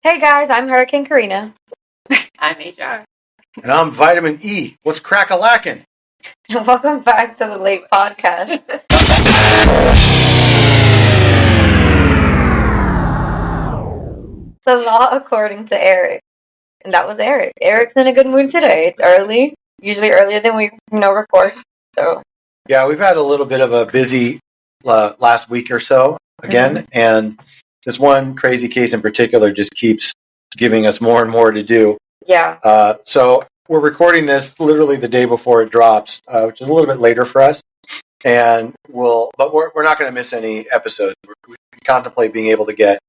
Hey guys, I'm Eric and Karina. I'm HR. And I'm Vitamin E. What's crack-a-lackin'? Welcome back to the late podcast. The law according to Eric. And that was Eric. Eric's in a good mood today. It's early. Usually earlier than we, record. So Yeah, we've had a little bit of a busy last week or so again, and this one crazy case in particular just keeps giving us more and more to do. Yeah. So we're recording this literally the day before it drops, which is a little bit later for us, and but we're not going to miss any episodes. We contemplate being able to get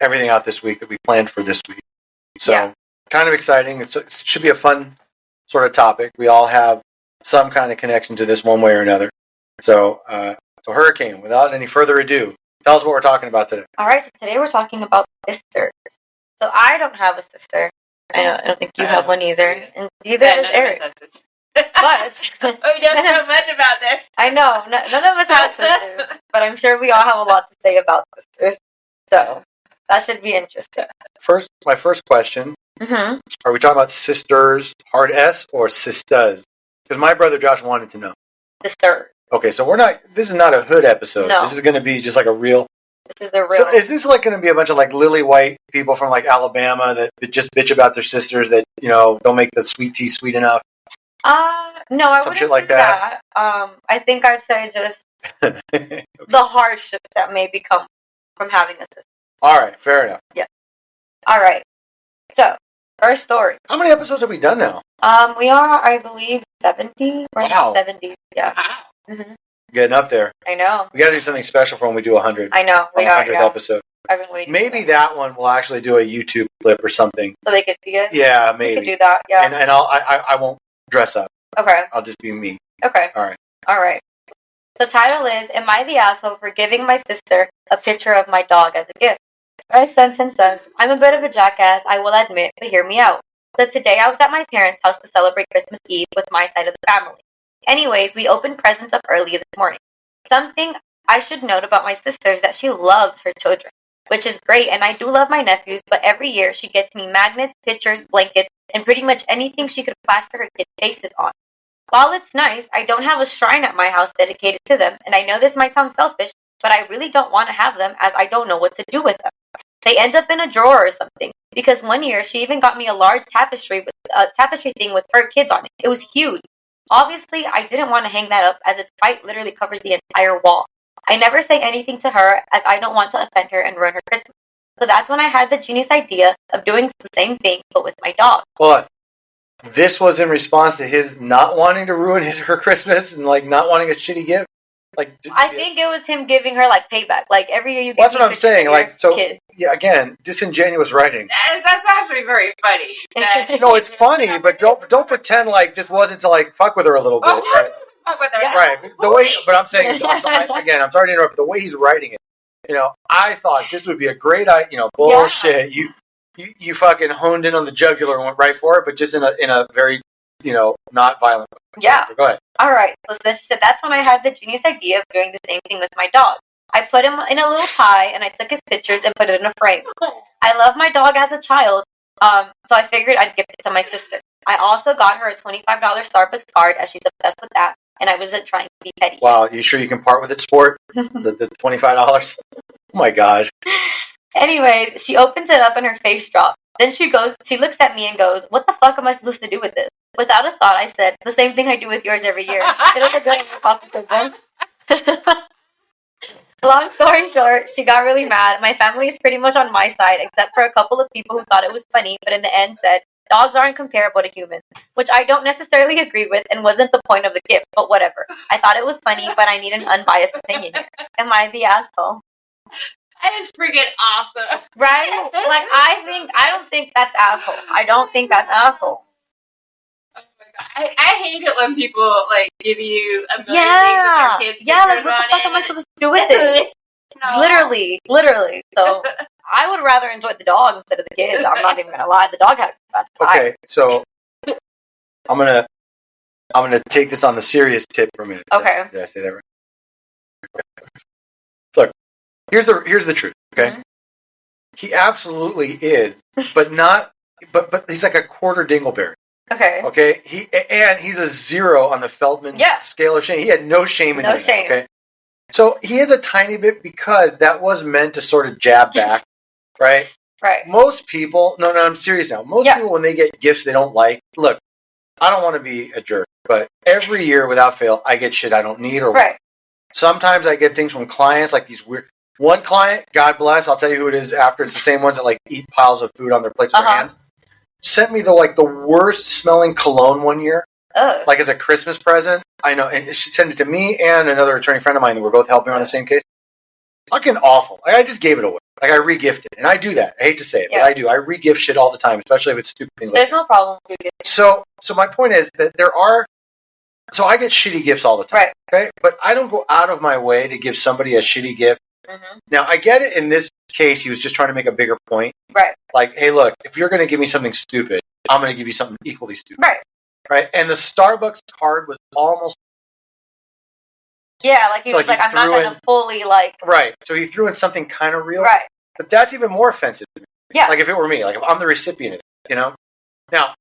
everything out this week that we planned for this week. So kind of exciting. It should be a fun sort of topic. We all have some kind of connection to this one way or another. So Hurricane, without any further ado, tell us what we're talking about today. All right, so today we're talking about sisters. So I don't have a sister. I don't think you have one either. And neither does Eric. But we know so much about this. I know. None of us have sisters, but I'm sure we all have a lot to say about sisters. So that should be interesting. My first question, are we talking about sisters, hard S, or sisters? Because my brother Josh wanted to know. Sister. Okay, so this is not a hood episode. No. This is going to be just like a real... This is a real... So is this like going to be a bunch of like lily white people from like Alabama that just bitch about their sisters that, don't make the sweet tea sweet enough? No, I wouldn't shit like say that. I think I'd say just the hardship that may become from having a sister. All right, fair enough. Yeah. All right. So, first story. How many episodes have we done now? We are, I believe, 70. We're in the 70s, yeah. Wow. Getting up there. I know. We got to do something special for when we do 100. I know. We are, 100th episode. I've been waiting. Maybe that one we'll actually do a YouTube clip or something. So they could see us? Yeah, maybe. We could do that, yeah. And I won't dress up. Okay. I'll just be me. Okay. All right. The title is, Am I the Asshole for Giving My Sister a Picture of My Dog as a Gift? My sentence says, I'm a bit of a jackass, I will admit, but hear me out. So today I was at my parents' house to celebrate Christmas Eve with my side of the family. Anyways, we opened presents up early this morning. Something I should note about my sister is that she loves her children, which is great, and I do love my nephews, but every year she gets me magnets, pictures, blankets, and pretty much anything she could plaster her kids' faces on. While it's nice, I don't have a shrine at my house dedicated to them, and I know this might sound selfish, but I really don't want to have them as I don't know what to do with them. They end up in a drawer or something, because one year she even got me a large tapestry thing with her kids on it. It was huge. Obviously, I didn't want to hang that up as its height literally covers the entire wall. I never say anything to her as I don't want to offend her and ruin her Christmas. So that's when I had the genius idea of doing the same thing, but with my dog. But this was in response to his not wanting to ruin her Christmas and like not wanting a shitty gift. I think it was him giving her like payback. Like every year you get. That's what I'm saying. Kid. Yeah. Again, disingenuous writing. That's actually very funny. No, it's funny, but don't pretend like this wasn't to like fuck with her a little bit. Right? Fuck with her. Yeah. Right. But I'm saying I'm sorry to interrupt. But the way he's writing it, I thought this would be a great idea. Bullshit. Yeah. You fucking honed in on the jugular and went right for it, but just in a very not violent way. Yeah. Go ahead. All right. So she said that's when I had the genius idea of doing the same thing with my dog. I put him in a little pie and I took his pictures and put it in a frame. I love my dog as a child, so I figured I'd gift it to my sister. I also got her a $25 Starbucks card as she's obsessed with that, and I wasn't trying to be petty. Wow, you sure you can part with it, sport? the $25? Oh my god. Anyways, she opens it up and her face drops. Then she looks at me and goes, what the fuck am I supposed to do with this? Without a thought, I said, the same thing I do with yours every year. It'll look good in your pockets or both. Long story short, she got really mad. My family is pretty much on my side, except for a couple of people who thought it was funny, but in the end said, dogs aren't comparable to humans, which I don't necessarily agree with and wasn't the point of the gift, but whatever. I thought it was funny, but I need an unbiased opinion here. Am I the asshole? That is freaking awesome. Right? Like, I don't think that's asshole. I don't think that's asshole. Oh my God. I hate it when people, like, give you a million things with their kids. Yeah, like, what the fuck am I supposed to do with it? No. Literally. So, I would rather enjoy the dog instead of the kids. I'm not even going to lie. The dog had a bad time. Okay, so, I'm gonna take this on the serious tip for a minute. Okay. Did I say that right? Okay. Look, here's the truth, okay? Mm-hmm. He absolutely is, but not. But he's like a quarter dingleberry. Okay. Okay. He's a 0 on the Feldman scale of shame. He had no shame in no it. shame. Okay. So he is a tiny bit because that was meant to sort of jab back, right? Right. Most people, no, I'm serious now. Most people, when they get gifts they don't like, look, I don't want to be a jerk, but every year without fail, I get shit I don't need or want. Sometimes I get things from clients like these weird. One client, God bless, I'll tell you who it is after. It's the same ones that like eat piles of food on their plates with their hands. Sent me the worst smelling cologne one year, like as a Christmas present. I know, and she sent it to me and another attorney friend of mine that were both helping her on the same case. Fucking awful. Like, I just gave it away. Like I re-gift it, and I do that. I hate to say it, but I do. I re-gift shit all the time, especially if it's stupid things. There's no problem. So my point is that there are. So I get shitty gifts all the time, right? Okay, but I don't go out of my way to give somebody a shitty gift. Mm-hmm. Now I get it. In this case, he was just trying to make a bigger point, right? Like, hey, look, if you're going to give me something stupid, I'm going to give you something equally stupid, right? Right? And the Starbucks card was almost. Yeah, like he was like, I'm not going to fully like. Right. So he threw in something kind of real. Right. But that's even more offensive to me. Yeah. Like if it were me, like if I'm the recipient of it, you know? Now,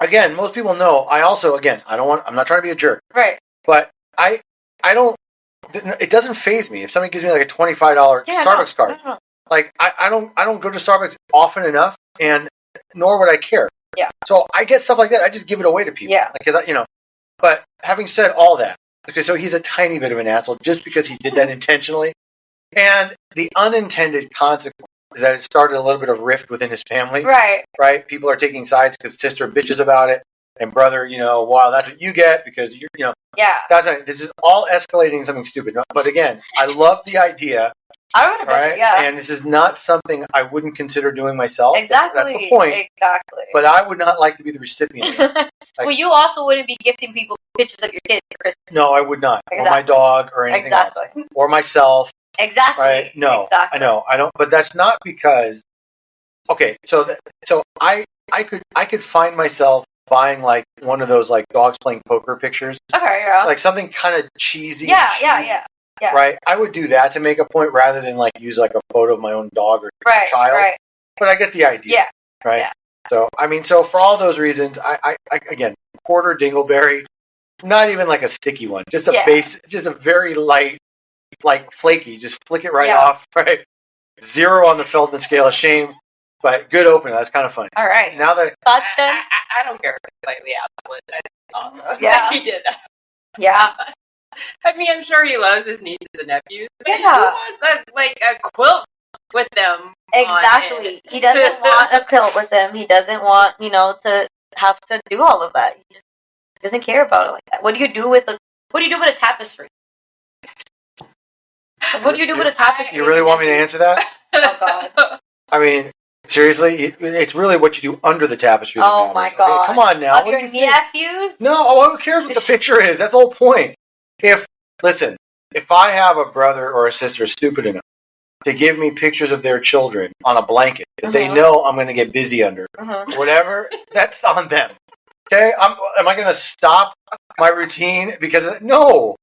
again, most people know I also, I'm not trying to be a jerk. Right. But I don't, it doesn't faze me if somebody gives me like a $25 Starbucks card. No. Like I don't go to Starbucks often enough, and nor would I care. Yeah. So I get stuff like that. I just give it away to people. Yeah. Because, but having said all that, okay, so he's a tiny bit of an asshole just because he did that intentionally. And the unintended consequence is that it started a little bit of rift within his family. Right. Right? People are taking sides because sister bitches about it. And brother, wow, that's what you get because you're, Yeah. That's right. This is all escalating something stupid. But again, I love the idea. I would have been, yeah. And this is not something I wouldn't consider doing myself. Exactly. That's the point. Exactly. But I would not like to be the recipient. Well, you also wouldn't be gifting people pictures of your kid for Christmas. No, I would not. Exactly. Or my dog or anything else. Or myself. Exactly. Right? No. Exactly. I know. I don't. But that's not because. Okay. So I could find myself buying like one of those like dogs playing poker pictures. Okay. Yeah. Like something kind of cheesy. Yeah. Right. I would do that to make a point rather than like use like a photo of my own dog or child. Right. But I get the idea. Yeah. Right. Yeah. So for all those reasons, I again, quarter dingleberry, not even like a sticky one, just a base, just a very light, like flaky, just flick it right off, right? 0 on the Feldman scale of shame, but good opener. That's kind of funny. All right. Now that I don't care if it's slightly out. Yeah. He did that. Yeah. I mean, I'm sure he loves his nieces and nephews. But yeah. He wants a quilt with them. Exactly. He doesn't want a quilt with him. He doesn't want, to have to do all of that. He just doesn't care about it like that. What do you do with a tapestry? What do you do with a tapestry? You really want me to answer that? Oh God. I mean, seriously, it's really what you do under the tapestry. Oh my God! Okay, come on now. Of your nephews? No, who cares what the picture is? That's the whole point. If I have a brother or a sister stupid enough to give me pictures of their children on a blanket that they know I'm going to get busy under, whatever, that's on them. Okay, am I going to stop my routine because no?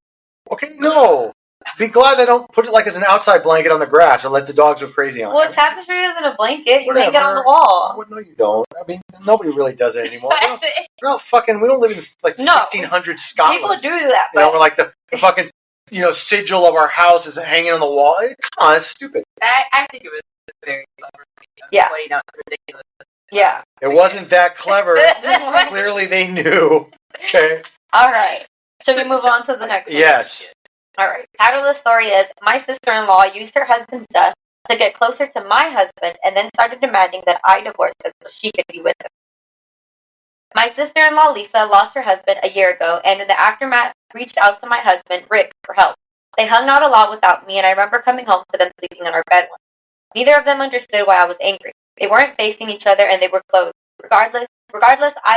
Okay, no. Be glad I don't put it like as an outside blanket on the grass or let the dogs go crazy on it. Well, tapestry isn't a blanket. You hang it on the wall. Well, no, you don't. I mean, nobody really does it anymore. We don't live in like 1600 Scotland. People do that. We're like the fucking sigil of our house is hanging on the wall. Come on, it's stupid. I think it was very clever. Pointing out ridiculous. Yeah. It wasn't that clever. Clearly, they knew. Okay. All right. Should we move on to the next one? Yes. All right. Title of the story is, my sister-in-law used her husband's death to get closer to my husband and then started demanding that I divorce him so she could be with him. My sister-in-law, Lisa, lost her husband a year ago and in the aftermath reached out to my husband, Rick, for help. They hung out a lot without me and I remember coming home to them sleeping in our bed once. Neither of them understood why I was angry. They weren't facing each other and they were close. Regardless,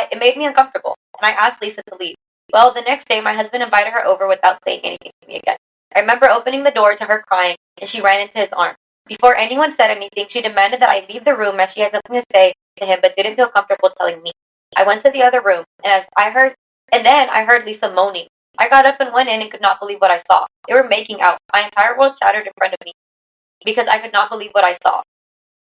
it made me uncomfortable and I asked Lisa to leave. Well, the next day, my husband invited her over without saying anything to me again. I remember opening the door to her crying, and she ran into his arms. Before anyone said anything, she demanded that I leave the room as she had something to say to him, but didn't feel comfortable telling me. I went to the other room, and then I heard Lisa moaning. I got up and went in and could not believe what I saw. They were making out. My entire world shattered in front of me because I could not believe what I saw.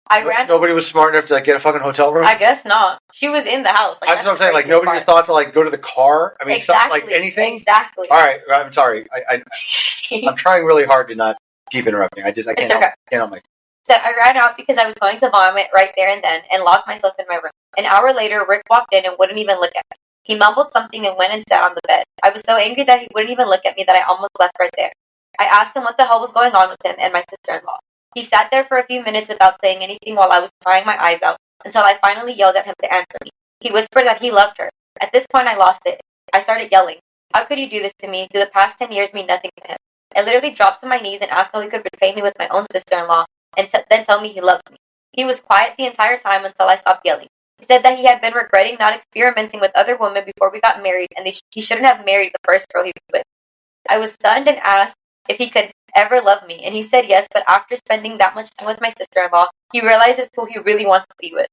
I ran. Nobody was smart enough to like get a fucking hotel room. I guess not. She was in the house. Like, that's what I'm saying. Like nobody just thought to like go to the car. I mean, exactly. Like anything. Exactly. All right. I'm sorry. I'm trying really hard to not keep interrupting. I can't. Okay. Can't help myself. So I ran out because I was going to vomit right there and then and locked myself in my room. An hour later, Rick walked in and wouldn't even look at me. He mumbled something and went and sat on the bed. I was so angry that he wouldn't even look at me that I almost left right there. I asked him what the hell was going on with him and my sister-in-law. He sat there for a few minutes without saying anything while I was crying my eyes out until I finally yelled at him to answer me. He whispered that he loved her. At this point, I lost it. I started yelling. How could you do this to me? Do the past 10 years mean nothing to him? I literally dropped to my knees and asked how he could betray me with my own sister-in-law and then tell me he loved me. He was quiet the entire time until I stopped yelling. He said that he had been regretting not experimenting with other women before we got married and he shouldn't have married the first girl he was with. I was stunned and asked if he could ever love me, and he said yes, but after spending that much time with my sister-in-law, he realizes who he really wants to be with.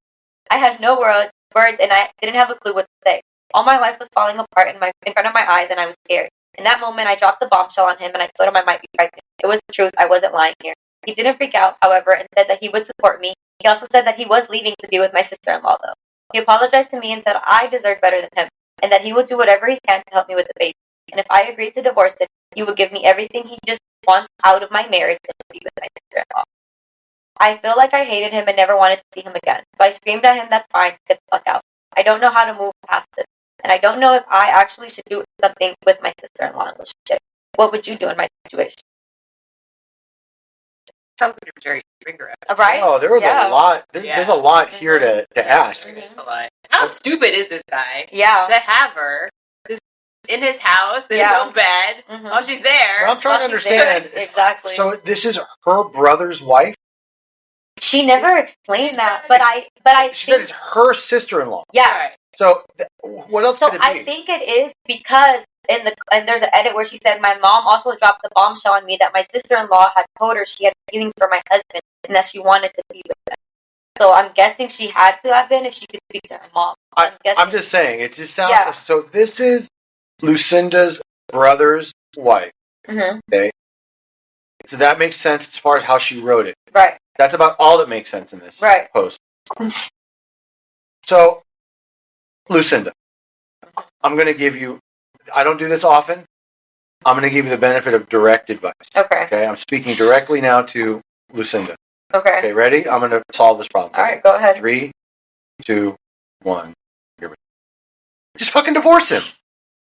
I had no words, and I didn't have a clue what to say. All my life was falling apart in front of my eyes, and I was scared. In that moment, I dropped the bombshell on him, and I told him I might be pregnant. It was the truth. I wasn't lying here. He didn't freak out, however, and said that he would support me. He also said that he was leaving to be with my sister-in-law, though. He apologized to me and said I deserved better than him, and that he would do whatever he can to help me with the baby. And if I agreed to divorce him, he would give me everything he just wants out of my marriage and to be with my sister-in-law. I feel like I hated him and never wanted to see him again. So I screamed at him, that's fine, get the fuck out. I don't know how to move past this. And I don't know if I actually should do something with my sister-in-law in a relationship. What would you do in my situation? Sounds like a very rigorous. Right? Oh, there was a lot. There's a lot here to ask. A lot. How stupid is this guy? Yeah. To have her in his house, in his own bed, while she's there. Well, I'm trying to understand. Exactly. So this is her brother's wife? She never explained that, but I She said it's her sister-in-law. Yeah. Right. So what else could it be? I think it is because and there's an edit where she said my mom also dropped the bombshell on me that my sister-in-law had told her she had feelings for my husband and that she wanted to be with him. So I'm guessing she had to have been if she could speak to her mom. I'm just saying, it just sounds... So this is Lucinda's brother's wife. Mm-hmm. Okay? So that makes sense as far as how she wrote it. Right. That's about all that makes sense in this post. So, Lucinda, I'm going to give you... I don't do this often. I'm going to give you the benefit of direct advice. Okay? I'm speaking directly now to Lucinda. Okay, ready? I'm going to solve this problem. All right, go ahead. 3, 2, 1. Here we go. Just fucking divorce him.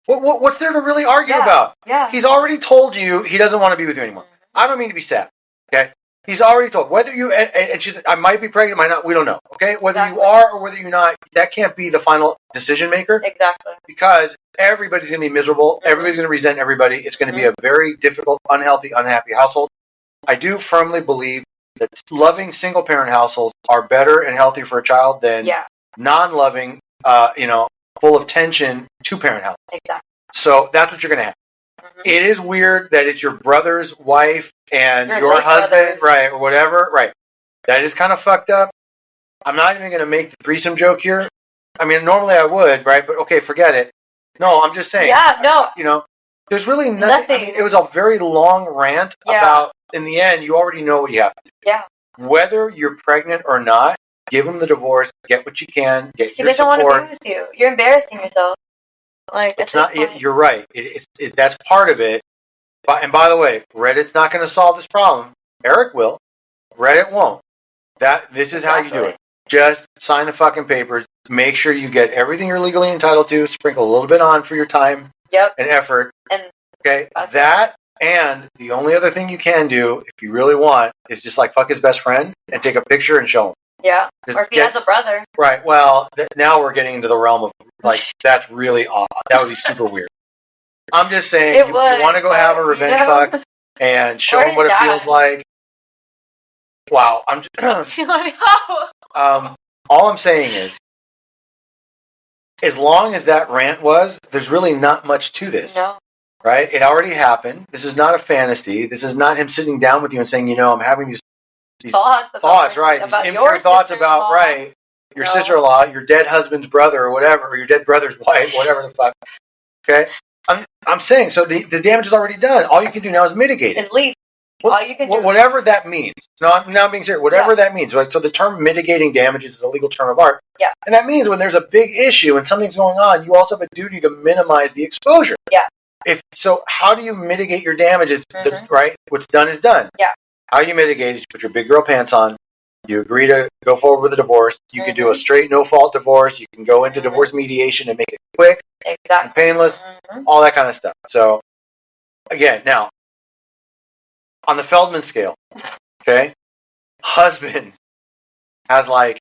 What's there to really argue about? Yeah. He's already told you he doesn't want to be with you anymore. I don't mean to be sad. Okay? He's already told. Whether you... And she said, I might be pregnant, might not. We don't know. Okay? Whether you are or whether you're not, that can't be the final decision maker. Exactly. Because everybody's going to be miserable. Everybody's going to resent everybody. It's going to be a very difficult, unhealthy, unhappy household. I do firmly believe that loving single-parent households are better and healthier for a child than non-loving, full of tension, two-parent households. Exactly. So that's what you're going to have. It is weird that it's your brother's wife and your husband, right, or whatever, right. That is kind of fucked up. I'm not even going to make the threesome joke here. I mean, normally I would, right, but okay, forget it. No, I'm just saying. Yeah, no. There's really nothing. I mean, it was a very long rant about, in the end, you already know what you have to do. Yeah. Whether you're pregnant or not, give him the divorce, get what you can, get your support. He doesn't want to be with you. You're embarrassing yourself. Like, it's not. You're right. That's part of it. And by the way, Reddit's not going to solve this problem. Eric will. Reddit won't. This is how you do it. Just sign the fucking papers. Make sure you get everything you're legally entitled to. Sprinkle a little bit on for your time and effort. Okay, that and the only other thing you can do, if you really want, is just like fuck his best friend and take a picture and show him. Yeah, or if he has a brother. Right. Well, now we're getting into the realm of like that's really odd. That would be super weird. I'm just saying, you want to go have a revenge fuck and show him what it feels like. Wow. I'm just, all I'm saying is, as long as that rant was, there's really not much to this. No. Right? It already happened. This is not a fantasy. This is not him sitting down with you and saying, I'm having these thoughts, right? These impure thoughts about, right, your sister-in-law, your dead husband's brother or whatever, or your dead brother's wife, whatever the fuck. Okay? I'm saying, so the damage is already done. All you can do now is mitigate it. Is leave. All you can do. Whatever that means. No, I'm not being serious. Whatever that means. Right? So the term mitigating damages is a legal term of art. Yeah. And that means when there's a big issue and something's going on, you also have a duty to minimize the exposure. Yeah. So how do you mitigate your damages? Right? What's done is done. Yeah. How you mitigate is you put your big girl pants on. You agree to go forward with a divorce. You can do a straight no-fault divorce. You can go into divorce mediation and make it quick and painless, all that kind of stuff. So, again, now, on the Feldman scale, okay, husband has like,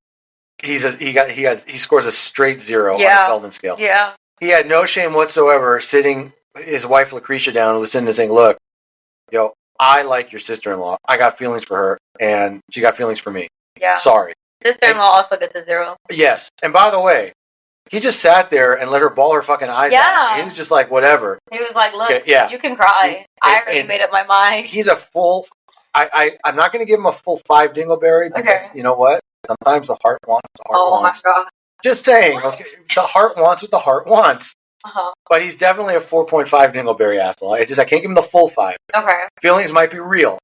he scores a straight 0 on the Feldman scale. Yeah. He had no shame whatsoever sitting his wife Lucretia down and listening to saying, look, yo, I like your sister-in-law. I got feelings for her, and she got feelings for me. Yeah. Sorry. Sister-in-law also gets a 0. Yes. And by the way, he just sat there and let her bawl her fucking eyes out. He was just like, whatever. He was like, look, you can cry. I already made up my mind. He's a full... I'm not going to give him a full 5 dingleberry because, you know what? Sometimes the heart wants what the heart wants. Oh, my God. Just saying. Okay, the heart wants what the heart wants. But he's definitely a 4.5 dingleberry asshole. I can't give him the full 5. Okay. Feelings might be real.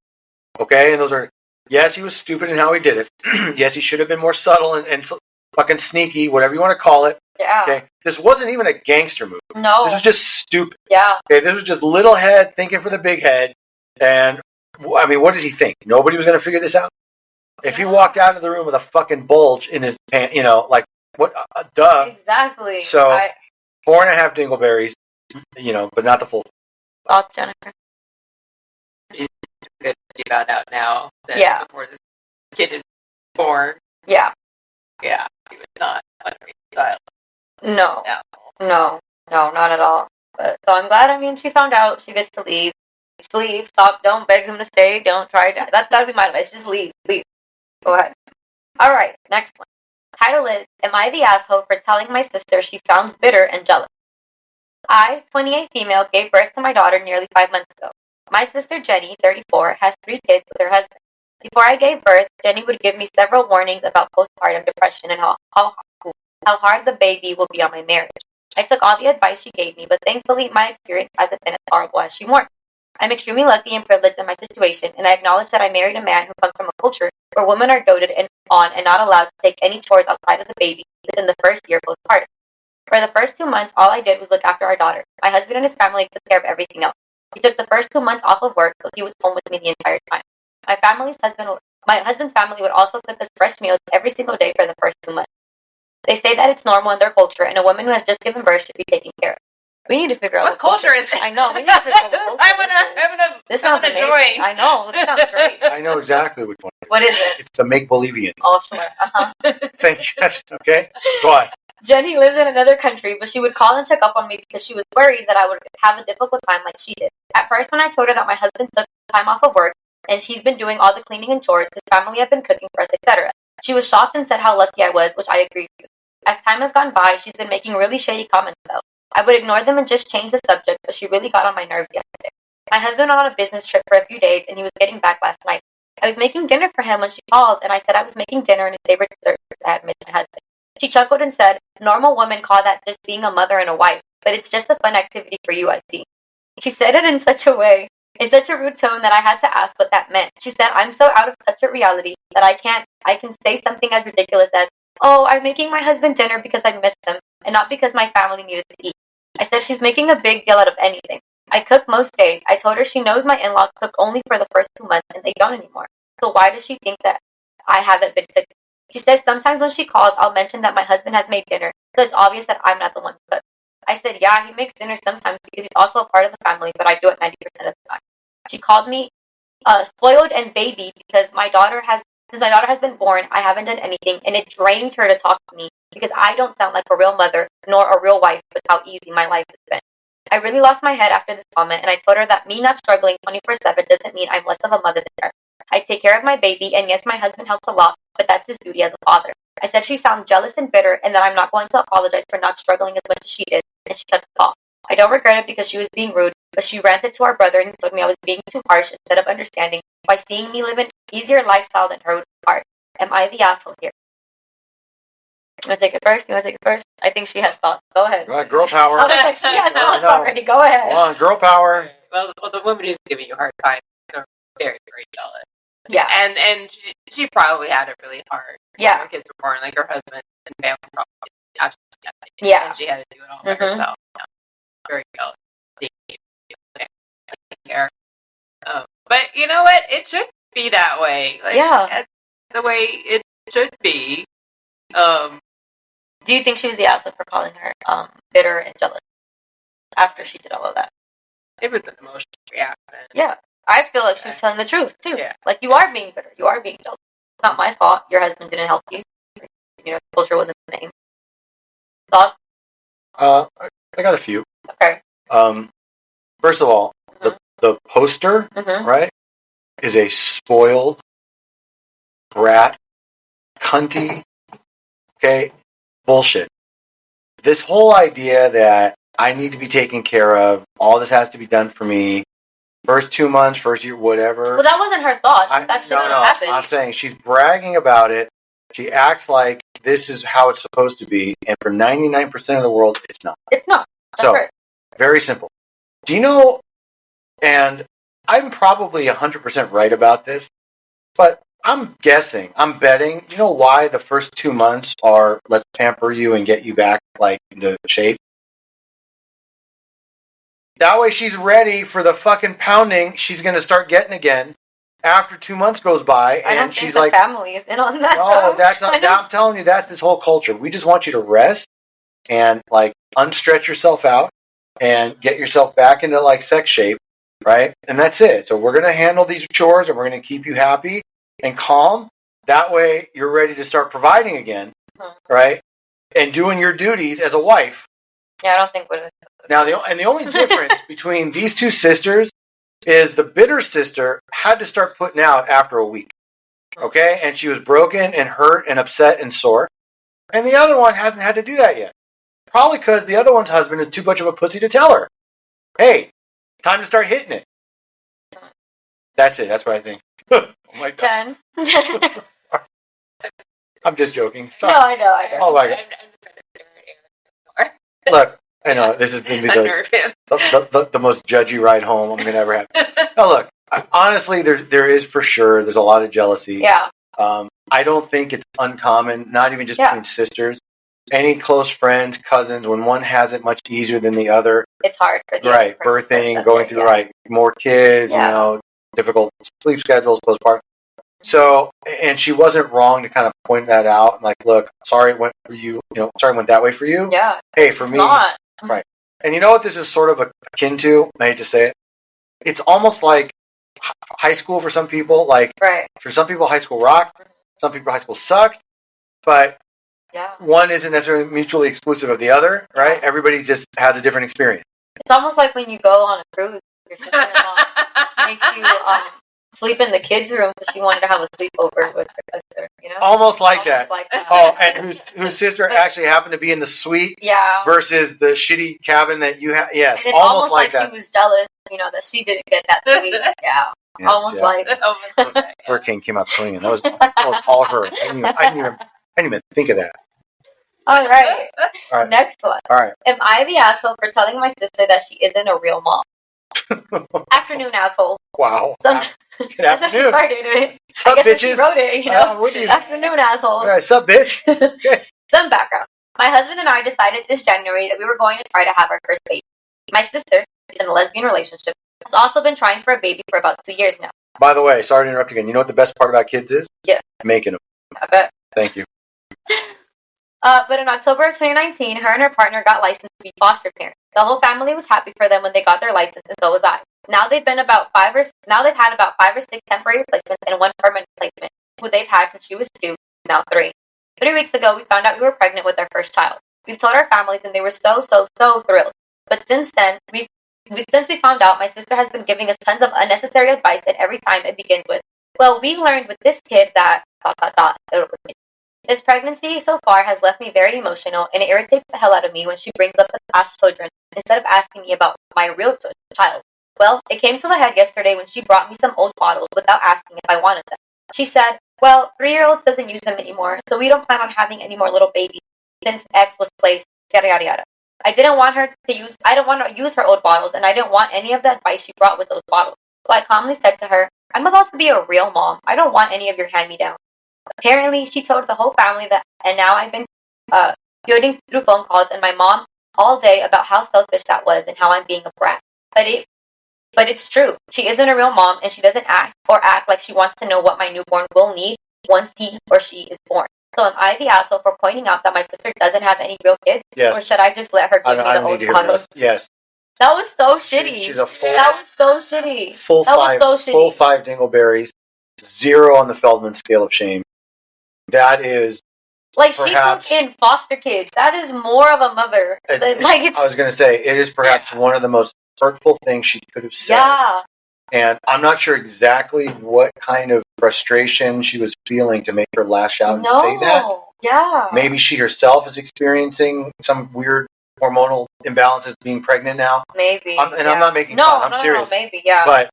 Okay? And those are... Yes, he was stupid in how he did it. Yes, he should have been more subtle and fucking sneaky, whatever you want to call it. Yeah. Okay. This wasn't even a gangster movie. No. This was just stupid. Yeah. Okay. This was just little head thinking for the big head. And, I mean, what does he think? Nobody was going to figure this out? If he walked out of the room with a fucking bulge in his pants, like, what? Duh. Exactly. So, 4.5 dingleberries, but not the full. Oh, Jennifer. Good you found out now that before this kid is born. Yeah. Yeah, he was not reconciled. No, not at all. But so I'm glad. I mean, she found out. She gets to leave. Just leave. Stop. Don't beg him to stay. Don't try to. That'd be my advice. Just leave. Leave. Go ahead. All right. Next one. Title is: Am I the asshole for telling my sister she sounds bitter and jealous? I, 28 female, gave birth to my daughter nearly 5 months ago. My sister Jenny, 34, has 3 kids with her husband. Before I gave birth, Jenny would give me several warnings about postpartum depression and how hard the baby will be on my marriage. I took all the advice she gave me, but thankfully my experience hasn't been as horrible as she warned. I'm extremely lucky and privileged in my situation, and I acknowledge that I married a man who comes from a culture where women are doted on and not allowed to take any chores outside of the baby within the first year postpartum. For the first 2 months, all I did was look after our daughter. My husband and his family took care of everything else. He took the first 2 months off of work, so he was home with me the entire time. My husband's family would also cook us fresh meals every single day for the first 2 months. They say that it's normal in their culture, and a woman who has just given birth should be taken care of. We need to figure out what culture is it. I know. We need to figure out what culture this sounds amazing. Join. I know. This sounds great. I know exactly which one. What is it? It's the make-believians. Oh, sure. Thank you. Okay. Go on. Jenny lives in another country, but she would call and check up on me because she was worried that I would have a difficult time like she did. At first, when I told her that my husband took time off of work and he's been doing all the cleaning and chores, his family had been cooking for us, etc., she was shocked and said how lucky I was, which I agreed with. As time has gone by, she's been making really shady comments though. I would ignore them and just change the subject, but she really got on my nerves yesterday. My husband went on a business trip for a few days, and he was getting back last night. I was making dinner for him when she called, and I said I was making dinner and his favorite dessert because I had missed my husband. She chuckled and said, normal women call that just being a mother and a wife, but it's just a fun activity for you, I see. She said it in such a way, in such a rude tone that I had to ask what that meant. She said, I'm so out of touch with reality that I can say something as ridiculous as, oh, I'm making my husband dinner because I missed him, and not because my family needed to eat. I said she's making a big deal out of anything. I cook most days. I told her she knows my in-laws cook only for the first 2 months, and they don't anymore. So why does she think that I haven't been cooking? She says sometimes when she calls, I'll mention that my husband has made dinner, so it's obvious that I'm not the one to cook. I said, yeah, he makes dinner sometimes because he's also a part of the family, but I do it 90% of the time. She called me spoiled and baby because since my daughter has been born, I haven't done anything, and it drains her to talk to me because I don't sound like a real mother nor a real wife with how easy my life has been. I really lost my head after this comment, and I told her that me not struggling 24/7 doesn't mean I'm less of a mother than her. I take care of my baby, and yes, my husband helps a lot, but that's his duty as a father. I said she sounds jealous and bitter, and that I'm not going to apologize for not struggling as much as she did, and she cut the call. I don't regret it because she was being rude, but she ranted to our brother and told me I was being too harsh instead of understanding by seeing me live an easier lifestyle than her would be hard. Am I the asshole here? You want to take it first? I think she has thoughts. Go ahead. Right, girl power. I was like, she has thoughts already. Go ahead. Come on, girl power. Well, the woman who's giving you a hard time, very, very jealous. Yeah. And she probably had it really hard. Yeah. When her kids were born, like her husband and family probably absolutely nothing. Yeah. And she had to do it all by herself. No, very jealous. Thank you. Okay. I care. But you know what? It should be that way. Like, that's the way it should be. Do you think she was the asshole for calling her bitter and jealous after she did all of that? It was an emotional reaction. Yeah. I feel like she was telling the truth, too. Yeah. Like, you are being bitter. You are being jealous. It's not my fault. Your husband didn't help you. You know, culture wasn't the name. Thoughts? I got a few. Okay. First of all, the poster, right, is a spoiled brat, cunty, okay, bullshit. This whole idea that I need to be taken care of, all this has to be done for me, first 2 months, first year, whatever. Well, that wasn't her thought. That's not what happened. I'm saying she's bragging about it. She acts like this is how it's supposed to be, and for 99% of the world, it's not. It's not. That's so, right. very simple. Do you know, and I'm probably 100% right about this, but I'm guessing, I'm betting, you know why the first 2 months are let's pamper you and get you back like into shape? That way she's ready for the fucking pounding she's going to start getting again after 2 months goes by. And I don't she's think like, the family is in on that. No, I'm telling you, that's this whole culture. We just want you to rest and like unstretch yourself out and get yourself back into like sex shape, right? And that's it. So we're going to handle these chores and we're going to keep you happy and calm. That way you're ready to start providing again, right? And doing your duties as a wife. Yeah, I don't think would. Now, the only difference between these two sisters is the bitter sister had to start putting out after a week, okay? And she was broken and hurt and upset and sore. And the other one hasn't had to do that yet. Probably because the other one's husband is too much of a pussy to tell her, hey, time to start hitting it. That's it. That's what I think. Oh my God. 10. I'm just joking. Sorry. No, I know. Oh my God. Look, I know this is going to be the most judgy ride home I'm going to ever have. Now, look, honestly, there is for sure. There's a lot of jealousy. Yeah. I don't think it's uncommon, not even just between sisters. Any close friends, cousins, when one has it much easier than the other. It's hard for the right, birthing, going through more kids, you know, difficult sleep schedules, postpartum. So, and she wasn't wrong to kind of point that out. Like, look, sorry it went for you. You know, sorry it went that way for you. Yeah. Hey, for me, not. Right. And you know what this is sort of akin to? I hate to say it. It's almost like high school for some people. Like, for some people, high school rocked. Some people, high school sucked. But one isn't necessarily mutually exclusive of the other, right? Everybody just has a different experience. It's almost like when you go on a cruise, your sister-in-law makes you sleep in the kids' room because she wanted to have a sleepover with her sister, you know? Almost like that. Oh, and whose sister actually happened to be in the suite versus the shitty cabin that you have. Yes, and almost like that. She was jealous, you know, that she didn't get that suite. Almost like Hurricane came out swinging. That was all her. I didn't even think of that. All right. Next one. All right. Am I the asshole for telling my sister that she isn't a real mom? Afternoon, asshole. Wow. Good afternoon. That's how she started it. Sup, I guess bitches? she wrote it, you know. I'm with you. Afternoon, asshole. All right, sup, bitch? Some background. My husband and I decided this January that we were going to try to have our first baby. My sister, who's in a lesbian relationship, has also been trying for a baby for about 2 years now. By the way, sorry to interrupt again. You know what the best part about kids is? Yeah. Making them. I bet. Thank you. But in October of 2019, her and her partner got licensed to be foster parents. The whole family was happy for them when they got their license, and so was I. Now they've had about 5 or 6 temporary placements and 1 permanent placement, who they've had since she was 2, now 3. 3 weeks ago, we found out we were pregnant with our first child. We've told our families, and they were so thrilled. But since we found out, my sister has been giving us tons of unnecessary advice, and every time it begins with, well, we learned with this kid that... This pregnancy so far has left me very emotional, and it irritates the hell out of me when she brings up the past children instead of asking me about my real child. Well, it came to my head yesterday when she brought me some old bottles without asking if I wanted them. She said, well, 3-year-olds doesn't use them anymore, so we don't plan on having any more little babies since X was placed, yada yada yada. I don't want to use her old bottles, and I didn't want any of the advice she brought with those bottles. So I calmly said to her, I'm about to be a real mom. I don't want any of your hand-me-downs. Apparently, she told the whole family that, and now I've been fielding through phone calls and my mom all day about how selfish that was and how I'm being a brat. But it's true. She isn't a real mom, and she doesn't act like she wants to know what my newborn will need once he or she is born. So am I the asshole for pointing out that my sister doesn't have any real kids? Yes. Or should I just let her give me the old condoms? Yes. That was so shitty. She's a full. That was so shitty. Full that five. Was so shitty. Full 5 dingleberries. 0 on the Feldman scale of shame. That is. Like, she took in foster kids. That is more of a mother. I was going to say, it is perhaps one of the most hurtful things she could have said. Yeah. And I'm not sure exactly what kind of frustration she was feeling to make her lash out and say that. Yeah. Maybe she herself is experiencing some weird hormonal imbalances being pregnant now. Maybe. I'm not making fun. I'm serious. No, maybe, yeah. But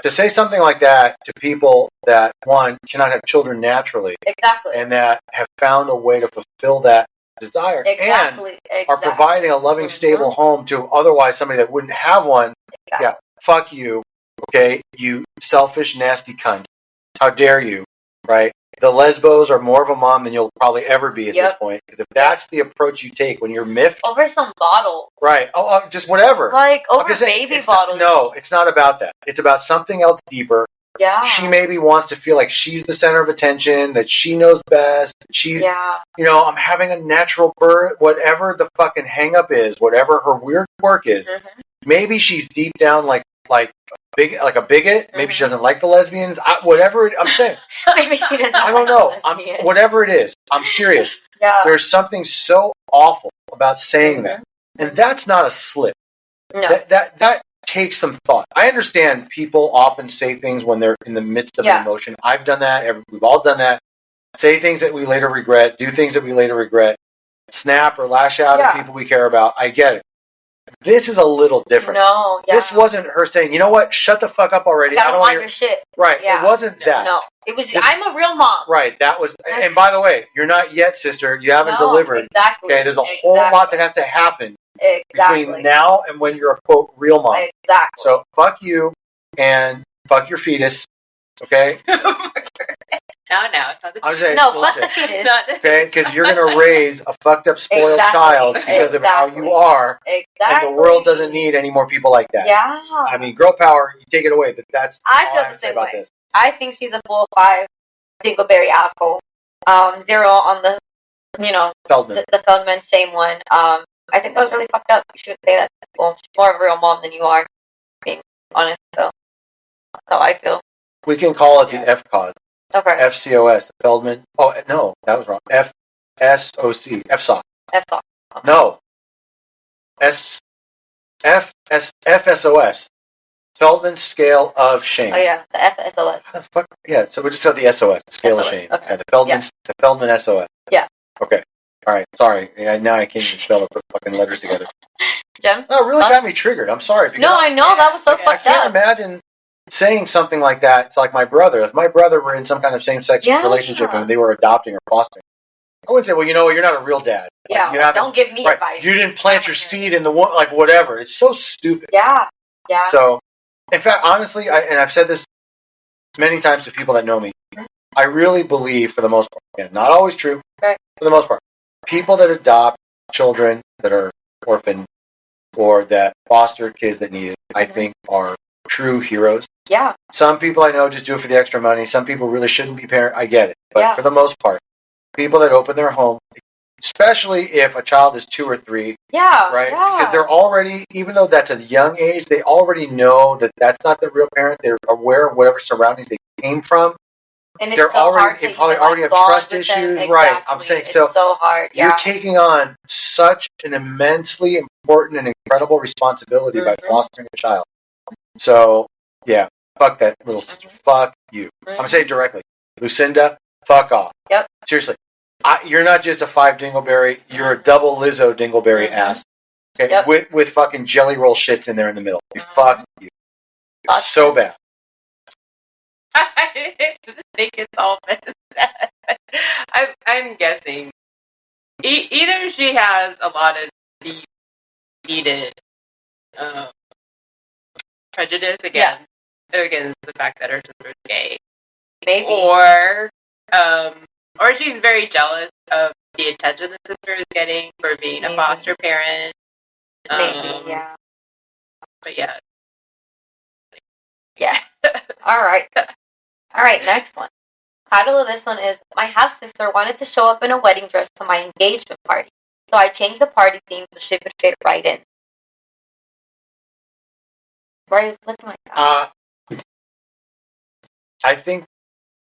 to say something like that to people that, one, cannot have children naturally. Exactly. And that have found a way to fulfill that desire. Exactly. And are providing a loving, stable home to otherwise somebody that wouldn't have one. Exactly. Yeah. Fuck you. Okay, you selfish, nasty cunt. How dare you, right? The lesbos are more of a mom than you'll probably ever be at this point. Because if that's the approach you take when you're miffed. Over some bottle. Right. Oh, just whatever. Like, over baby bottles. No, it's not about that. It's about something else deeper. Yeah. She maybe wants to feel like she's the center of attention, that she knows best. She's, I'm having a natural birth, whatever the fucking hang up is, whatever her weird quirk is. Mm-hmm. Maybe she's deep down like a bigot. Maybe she doesn't like the lesbians. Whatever I'm saying. Maybe she doesn't. I don't know. Whatever it is, I'm serious. Yeah. There's something so awful about saying that, and that's not a slip. No. That takes some thought. I understand people often say things when they're in the midst of an emotion. I've done that. We've all done that. Say things that we later regret. Do things that we later regret. Snap or lash out at people we care about. I get it. This is a little different. No, This wasn't her saying, you know what, shut the fuck up already. I don't want your shit. Right, it wasn't that. No, it was, I'm a real mom. Right, that was, and by the way, you're not yet, sister. You haven't delivered. Exactly. Okay, there's a whole lot that has to happen between now and when you're a, quote, real mom. Exactly. So, fuck you, and fuck your fetus, okay? I'm saying, fuck the fetus. Okay, because you're going to raise a fucked up, spoiled child because of how you are. Exactly. And the world doesn't need any more people like that. Yeah. I mean, girl power, you take it away, but that's I feel the same way. I think she's a full 5 dingleberry asshole. 0 on the, Feldman. The Feldman shame one. I think that was really fucked up. You should say that. Well, she's more of a real mom than you are, being honest. So that's how I feel. We can call it the FCOS. Okay. FCOS. Feldman. Oh, no, that was wrong. FSOC. FSOC. FSOC. Okay. No. FSOS. Feldman Scale of Shame. Oh, yeah. The FSOS. How the fuck? Yeah, so we just got the SOS. Scale of Shame. Okay. Yeah, the Feldman SOS. Yeah. Okay. All right. Sorry. Now I can't even spell or put fucking letters together. Jem? No, it really got me triggered. I'm sorry. No, I know. That was so fucked up. I can't imagine saying something like that to like my brother. If my brother were in some kind of same-sex relationship and they were adopting or fostering, I wouldn't say, well, you're not a real dad. Like, yeah, don't give me advice. You didn't plant your seed in the one, like whatever. It's so stupid. Yeah, yeah. So, in fact, honestly, and I've said this many times to people that know me, I really believe, for the most part, again, not always true, for the most part, people that adopt children that are orphaned or that foster kids that need it, I think are true heroes. Yeah. Some people I know just do it for the extra money. Some people really shouldn't be parent. I get it. But for the most part, people that open their home, especially if a child is 2 or 3. Yeah. Right? Yeah. Because they're already, even though that's a young age, they already know that that's not the real parent. They're aware of whatever surroundings they came from. And they're they probably already have trust issues. Exactly. Right. I'm saying it's so hard. You're taking on such an immensely important and incredible responsibility by fostering a child. So, yeah, fuck that little sister. Fuck you. I'm going to say it directly. Lucinda, fuck off. Yep. Seriously. You're not just a 5 dingleberry. You're a double Lizzo dingleberry ass. Okay? With fucking jelly roll shits in there in the middle. Fuck you. So bad. I think it's all I'm guessing. Either she has a lot of deep-seated prejudice against against the fact that her sister's gay. Maybe. Or she's very jealous of the attention the sister is getting for being a foster parent. Maybe, yeah. But yeah. Yeah. All right, next one. Title of this one is, my half-sister wanted to show up in a wedding dress to my engagement party, so I changed the party theme so she could fit right in. Why are you looking like that? I think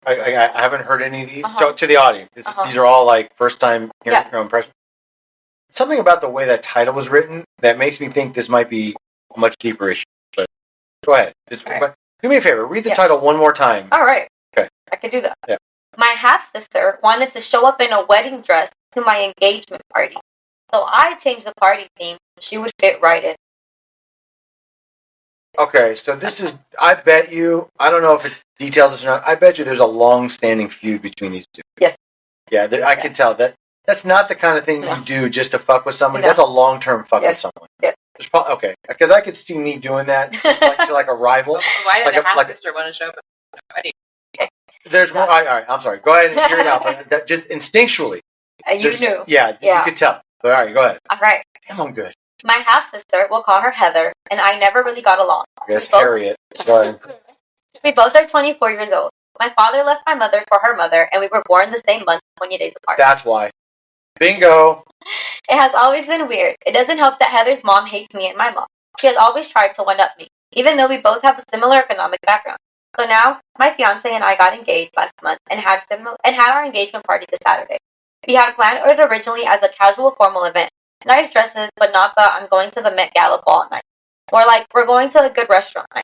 I haven't heard any of these. So to the audience, these are all like first time hearing your impression. Something about the way that title was written that makes me think this might be a much deeper issue. But go ahead. Do me a favor. Read the title one more time. All right. Okay. I can do that. Yeah. My half-sister wanted to show up in a wedding dress to my engagement party, so I changed the party theme so she would fit right in. Okay, so this is, I bet you, I don't know if it details this or not, I bet you there's a long-standing feud between these two. Yes. Yeah, I can tell. That's not the kind of thing you do just to fuck with somebody. No. That's a long-term fuck with someone. Yes. Okay, because I could see me doing that to like a rival. Why did the half-sister want to show up at the wedding? There's more. All right, I'm sorry. Go ahead and hear it out. But that just instinctually. You knew. Yeah, you could tell. But all right, go ahead. All right. Damn, I'm good. My half-sister, we'll call her Heather, and I never really got along. Yes, Harriet. Go ahead. We both are 24 years old. My father left my mother for her mother, and we were born the same month, 20 days apart. That's why. Bingo. It has always been weird. It doesn't help that Heather's mom hates me and my mom. She has always tried to one-up me, even though we both have a similar economic background. So now, my fiance and I got engaged last month and had our engagement party this Saturday. We had planned it originally as a casual formal event. Nice dresses, but not the I'm going to the Met Gala ball night. More like, we're going to a good restaurant night.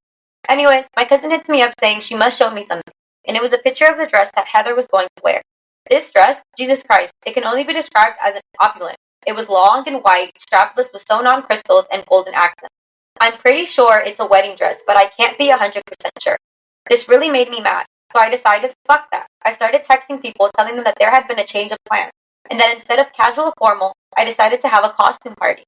Anyways, my cousin hits me up saying she must show me something. And it was a picture of the dress that Heather was going to wear. This dress, Jesus Christ, it can only be described as an opulent. It was long and white, strapless with sewn-on crystals and golden accents. I'm pretty sure it's a wedding dress, but I can't be 100% sure. This really made me mad, so I decided, fuck that. I started texting people telling them that there had been a change of plans, and that instead of casual formal, I decided to have a costume party.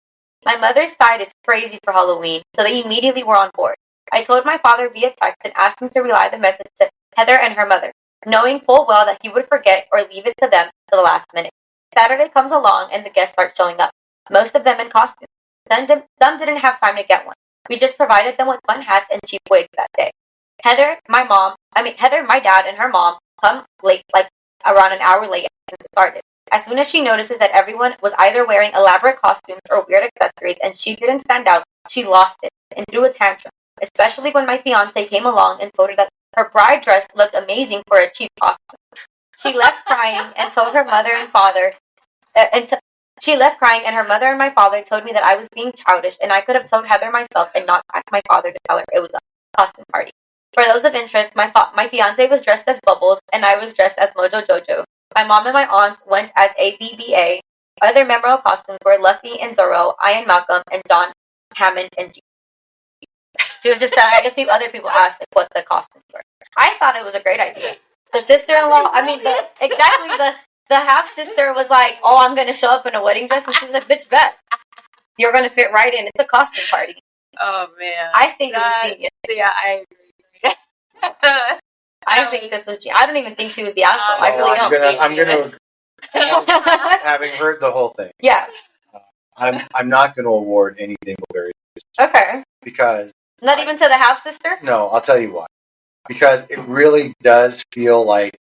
My mother's side is crazy for Halloween, so they immediately were on board. I told my father via text and asked him to relay the message to Heather and her mother, knowing full well that he would forget or leave it to them to the last minute. Saturday comes along and the guests start showing up, most of them in costumes. Some didn't have time to get one. We just provided them with fun hats and cheap wigs that day. Heather, my dad, and her mom come late, like around an hour late after it started. As soon as she notices that everyone was either wearing elaborate costumes or weird accessories and she didn't stand out, she lost it and threw a tantrum, especially when my fiance came along and told her that her bride dress looked amazing for a cheap costume. She left crying and told her mother and father, she left crying and her mother and my father told me that I was being childish and I could have told Heather myself and not asked my father to tell her it was a costume party. For those of interest, my fiance was dressed as Bubbles and I was dressed as Mojo Jojo. My mom and my aunts went as ABBA. Other memorable costumes were Luffy and Zorro, Ian Malcolm, and John Hammond and G. She was just I guess other people asked what the costumes were. I thought it was a great idea. The sister-in-law, the half-sister was like, oh, I'm going to show up in a wedding dress. And she was like, bitch, bet. You're going to fit right in. It's a costume party. Oh, man. I think it was genius. Yeah, I agree. I think this was genius. I don't even think she was the asshole. I really don't. I'm going to, having heard the whole thing. Yeah. I'm not going to award anything very. Okay. Because. Not even to the half-sister? No, I'll tell you why. Because it really does feel like,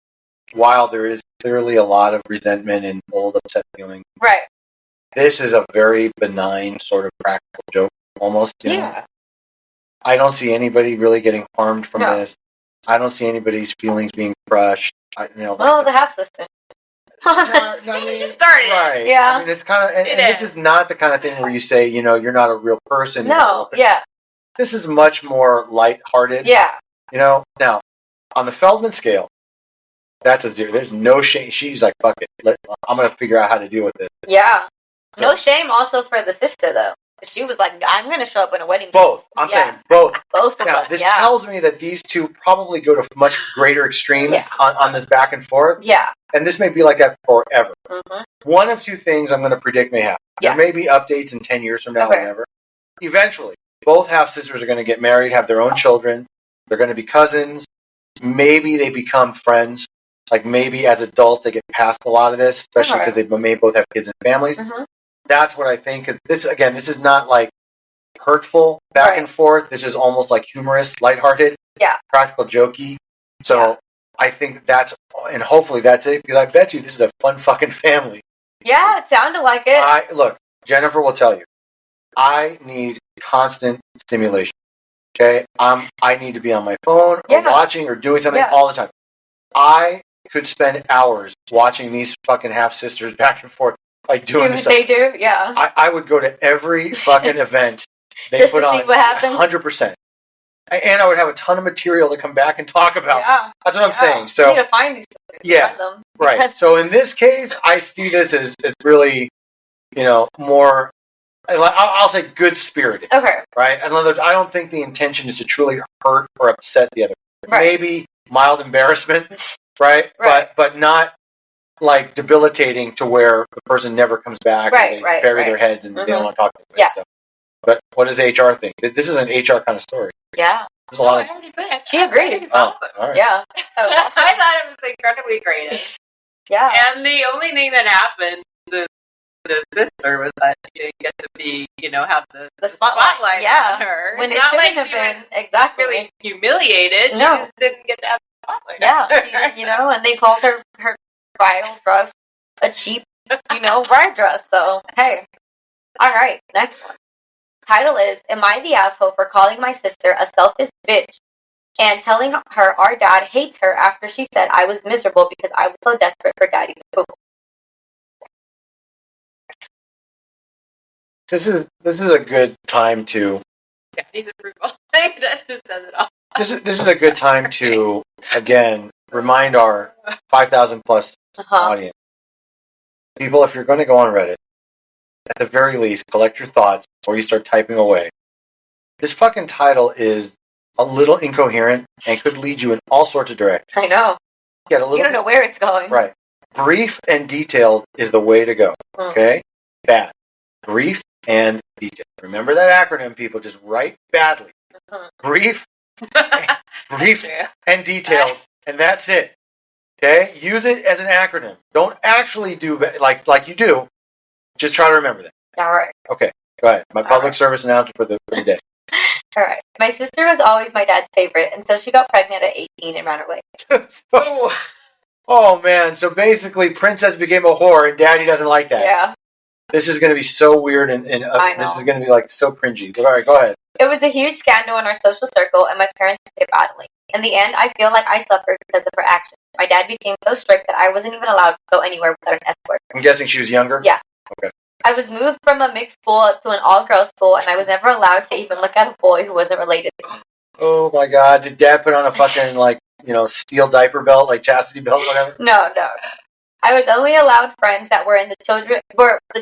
while there is clearly a lot of resentment and old upset feeling, right? This is a very benign sort of practical joke, almost. You know? I don't see anybody really getting harmed from this. I don't see anybody's feelings being crushed. The half-sister. She just started. Right. Yeah. I mean, it's kind of, and this is not the kind of thing where you say, you're not a real person. No. Yeah. This is much more lighthearted. Yeah. Now, on the Feldman scale, that's a 0. There's no shame. She's like, fuck it. I'm going to figure out how to deal with this. Yeah. So, no shame also for the sister, though. She was like, I'm going to show up in a wedding dress. Both. I'm saying both. Both of them. This tells me that these two probably go to much greater extremes on this back and forth. Yeah. And this may be like that forever. Mm-hmm. One of two things I'm going to predict may happen. There may be updates in 10 years from now, whatever. Eventually, both half-sisters are going to get married, have their own children. They're going to be cousins. Maybe they become friends. Like maybe as adults they get past a lot of this, especially because they may both have kids and families. Mm-hmm. That's what I think. Because this is not like hurtful back and forth. This is almost like humorous, lighthearted, practical, jokey. So I think and hopefully that's it. Because I bet you this is a fun fucking family. Yeah, it sounded like it. Look, Jennifer will tell you, I need constant stimulation. Okay, I need to be on my phone or watching or doing something all the time. I could spend hours watching these fucking half sisters back and forth, like doing this stuff. They do, yeah. I would go to every fucking event they just put to on, see what happens. 100%. And I would have a ton of material to come back and talk about. Yeah. That's what I'm saying. So you need to find these sisters. Find them. Right. So in this case, I see this as really, more. I'll say good-spirited. Okay. Right? And I don't think the intention is to truly hurt or upset the other. Right. Maybe mild embarrassment, right? But not like debilitating to where the person never comes back and they bury their heads and they don't want to talk to them. Yeah. So. But what does HR think? This is an HR kind of story. Yeah. There's a lot of... She agreed. Awesome. All right. Yeah. I thought it was incredibly creative. Yeah. And the only thing that happened to the sister was that she didn't get to be, have the spotlight on her. When it shouldn't have been. Exactly. Really humiliated. No. She just didn't get to have the spotlight. Yeah. And they called her bridal dress a cheap, bride dress. So, hey. All right. Next one. Title is, Am I the asshole for calling my sister a selfish bitch and telling her our dad hates her after she said I was miserable because I was so desperate for daddy's approval? This is a good time to... Daddy's approval. That just says it all. This is a good time to, again, remind our 5,000 plus audience. People, if you're going to go on Reddit, at the very least, collect your thoughts before you start typing away. This fucking title is a little incoherent and could lead you in all sorts of directions. I know. You don't know where it's going. Right. Brief and detailed is the way to go. Okay? Bad. Brief and detailed. Remember that acronym, people. Just write badly. Brief and detailed. And that's it. Okay? Use it as an acronym. Don't actually do like you do. Just try to remember that. All right. Okay, go ahead. My public service announcement for the day. All right. My sister was always my dad's favorite until she got pregnant at 18 and ran away. Oh, man. So basically, Princess became a whore and Daddy doesn't like that. Yeah. This is going to be so weird and this is going to be like so cringy. But all right, go ahead. It was a huge scandal in our social circle and my parents took it badly. In the end, I feel like I suffered because of her actions. My dad became so strict that I wasn't even allowed to go anywhere without an escort. I'm guessing she was younger? Yeah. Okay. I was moved from a mixed school to an all-girls school, and I was never allowed to even look at a boy who wasn't related to me. Oh my God! Did Dad put on a fucking steel diaper belt, like chastity belt, whatever? No. I was only allowed friends that were the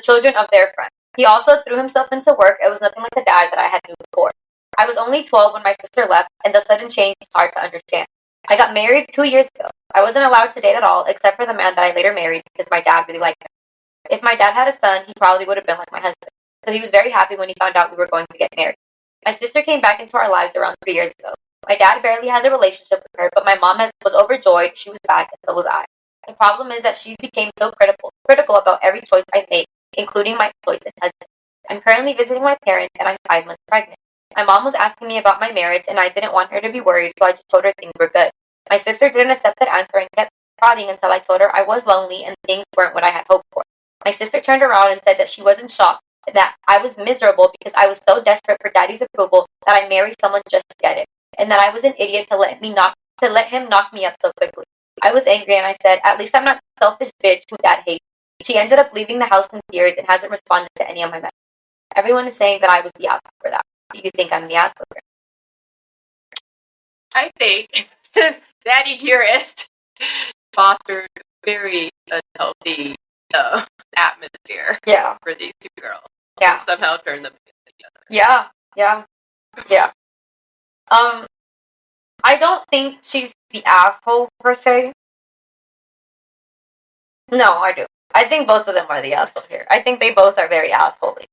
children of their friends. He also threw himself into work. It was nothing like the dad that I had knew before. I was only 12 when my sister left, and the sudden change was hard to understand. I got married 2 years ago. I wasn't allowed to date at all, except for the man that I later married because my dad really liked him. If my dad had a son, he probably would have been like my husband. So he was very happy when he found out we were going to get married. My sister came back into our lives around 3 years ago. My dad barely has a relationship with her, but my mom was overjoyed she was back, and so was I. The problem is that she became so critical about every choice I make, including my choice in husband. I'm currently visiting my parents, and I'm 5 months pregnant. My mom was asking me about my marriage, and I didn't want her to be worried, so I just told her things were good. My sister didn't accept that answer and kept prodding until I told her I was lonely and things weren't what I had hoped for. My sister turned around and said that she wasn't shocked, that I was miserable because I was so desperate for daddy's approval that I married someone just to get it, and that I was an idiot to let him knock me up so quickly. I was angry and I said, at least I'm not a selfish bitch who dad hates. She ended up leaving the house in tears and hasn't responded to any of my messages. Everyone is saying that I was the asshole for that. Do you think I'm the asshole? I think Daddy Dearest fostered very unhealthy atmosphere for these two girls. Yeah. And somehow turned them together. Yeah. I don't think she's the asshole per se. No, I do. I think both of them are the asshole here. I think they both are very assholey.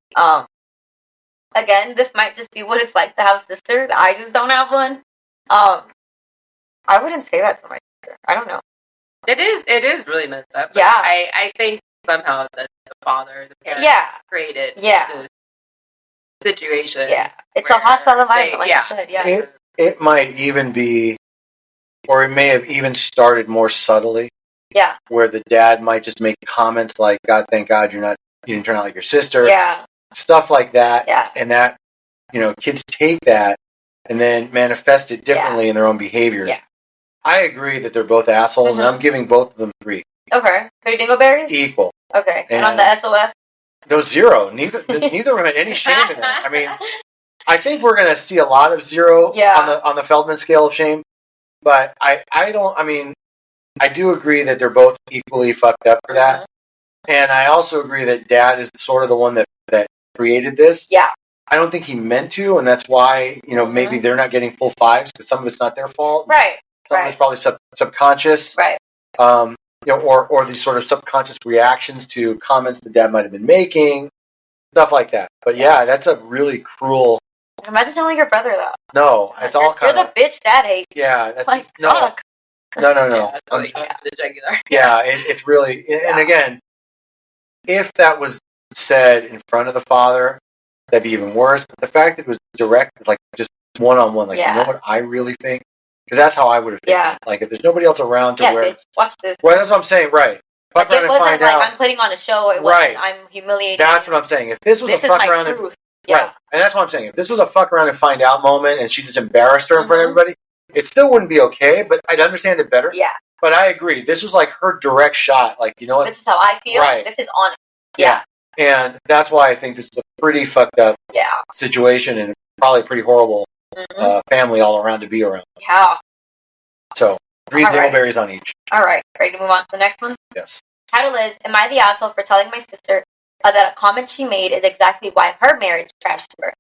Again, this might just be what it's like to have sisters. I just don't have one. I wouldn't say that to my sister. I don't know. It is really messed up. Yeah. I think somehow that the parents created the situation. Yeah. It's a hostile environment, like I said. Yeah. It might even be, or it may have even started more subtly. Yeah. Where the dad might just make comments like, God, thank God you didn't turn out like your sister. Yeah. Stuff like that. Yeah. And that, kids take that and then manifest it differently in their own behaviors. Yeah. I agree that they're both assholes, and I'm giving both of them 3. Okay. 3 dingleberries? Equal. Okay. And on the SOS? No, 0. Neither of them had any shame in that. I mean, I think we're going to see a lot of 0 on the Feldman scale of shame, but I do agree that they're both equally fucked up for that. And I also agree that dad is sort of the one that created this. Yeah. I don't think he meant to, and that's why, maybe they're not getting full 5s because some of it's not their fault. Right. Some of it's probably subconscious. Right. Or these sort of subconscious reactions to comments the dad might have been making, stuff like that. But yeah, that's a really cruel. Imagine telling your brother that. No, it's all kind of. You're the bitch dad hates. Yeah, that's like no. Fuck. No. Yeah, it's really, and again, if that was said in front of the father, that'd be even worse. But the fact that it was directed, like just one-on-one, like, you know what I really think? Because that's how I would have taken it. Like, if there's nobody else around to where... bitch, watch this. Well, that's what I'm saying, right. Fuck around and find out. I'm putting on a show, it wasn't, I'm humiliating. That's what I'm saying. If this was a fuck around and... Right. And that's what I'm saying. If this was a fuck around and find out moment and she just embarrassed her in front of everybody, it still wouldn't be okay, but I'd understand it better. Yeah. But I agree. This was like her direct shot. Like, you know what? This is how I feel. Right. This is on it. Yeah. And that's why I think this is a pretty fucked up situation and probably pretty horrible family all around to be around. Yeah. So, 3 dingleberries on each. All right. Ready to move on to the next one? Yes. Title is, am I the asshole for telling my sister that a comment she made is exactly why her marriage crashed to her?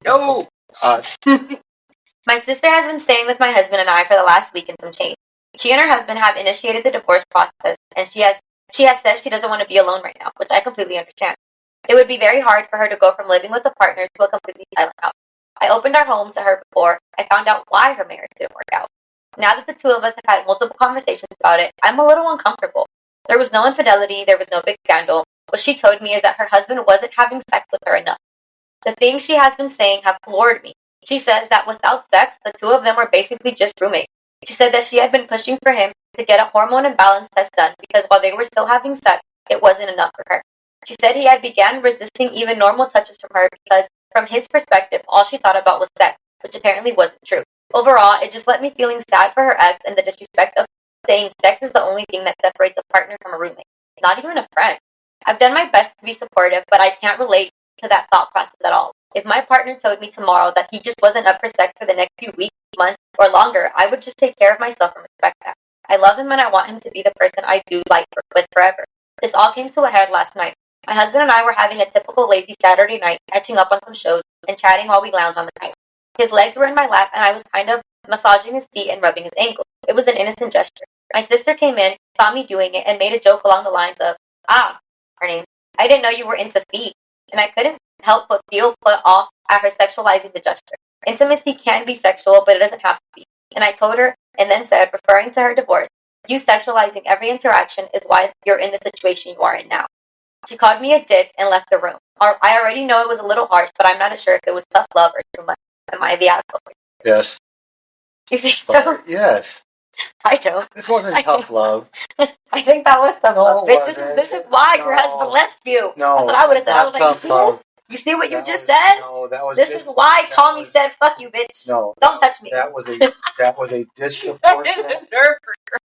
No. My sister has been staying with my husband and I for the last week and some change. She and her husband have initiated the divorce process, and she has said she doesn't want to be alone right now, which I completely understand. It would be very hard for her to go from living with a partner to a completely silent house. I opened our home to her before I found out why her marriage didn't work out. Now that the two of us have had multiple conversations about it, I'm a little uncomfortable. There was no infidelity, there was no big scandal. What she told me is that her husband wasn't having sex with her enough. The things she has been saying have floored me. She says that without sex, the two of them were basically just roommates. She said that she had been pushing for him to get a hormone imbalance test done because while they were still having sex, it wasn't enough for her. She said he had began resisting even normal touches from her because, from his perspective, all she thought about was sex, which apparently wasn't true. Overall, it just left me feeling sad for her ex and the disrespect of saying sex is the only thing that separates a partner from a roommate, not even a friend. I've done my best to be supportive, but I can't relate to that thought process at all. If my partner told me tomorrow that he just wasn't up for sex for the next few weeks, months, or longer, I would just take care of myself and respect that. I love him and I want him to be the person I do like with forever. This all came to a head last night. My husband and I were having a typical lazy Saturday night, catching up on some shows and chatting while we lounged on the couch. His legs were in my lap and I was kind of massaging his feet and rubbing his ankle. It was an innocent gesture. My sister came in, saw me doing it, and made a joke along the lines of, her name, I didn't know you were into feet. And I couldn't help but feel put off at her sexualizing the gesture. Intimacy can be sexual, but it doesn't have to be. And I told her, and then said, referring to her divorce, you sexualizing every interaction is why you're in the situation you are in now. She called me a dick and left the room. I already know it was a little harsh, but I'm not sure if it was tough love or too much. Am I the asshole? Yes. You think so? Yes. I don't. This wasn't tough love. I think that was tough love. Bitch, this is why your No. husband left you. No, that's what I would have said. I was like, tough love. you see what you That just was- said? No, that was This just, is why that Tommy was- said, fuck you, bitch. No. Don't touch me. That was a disproportionate.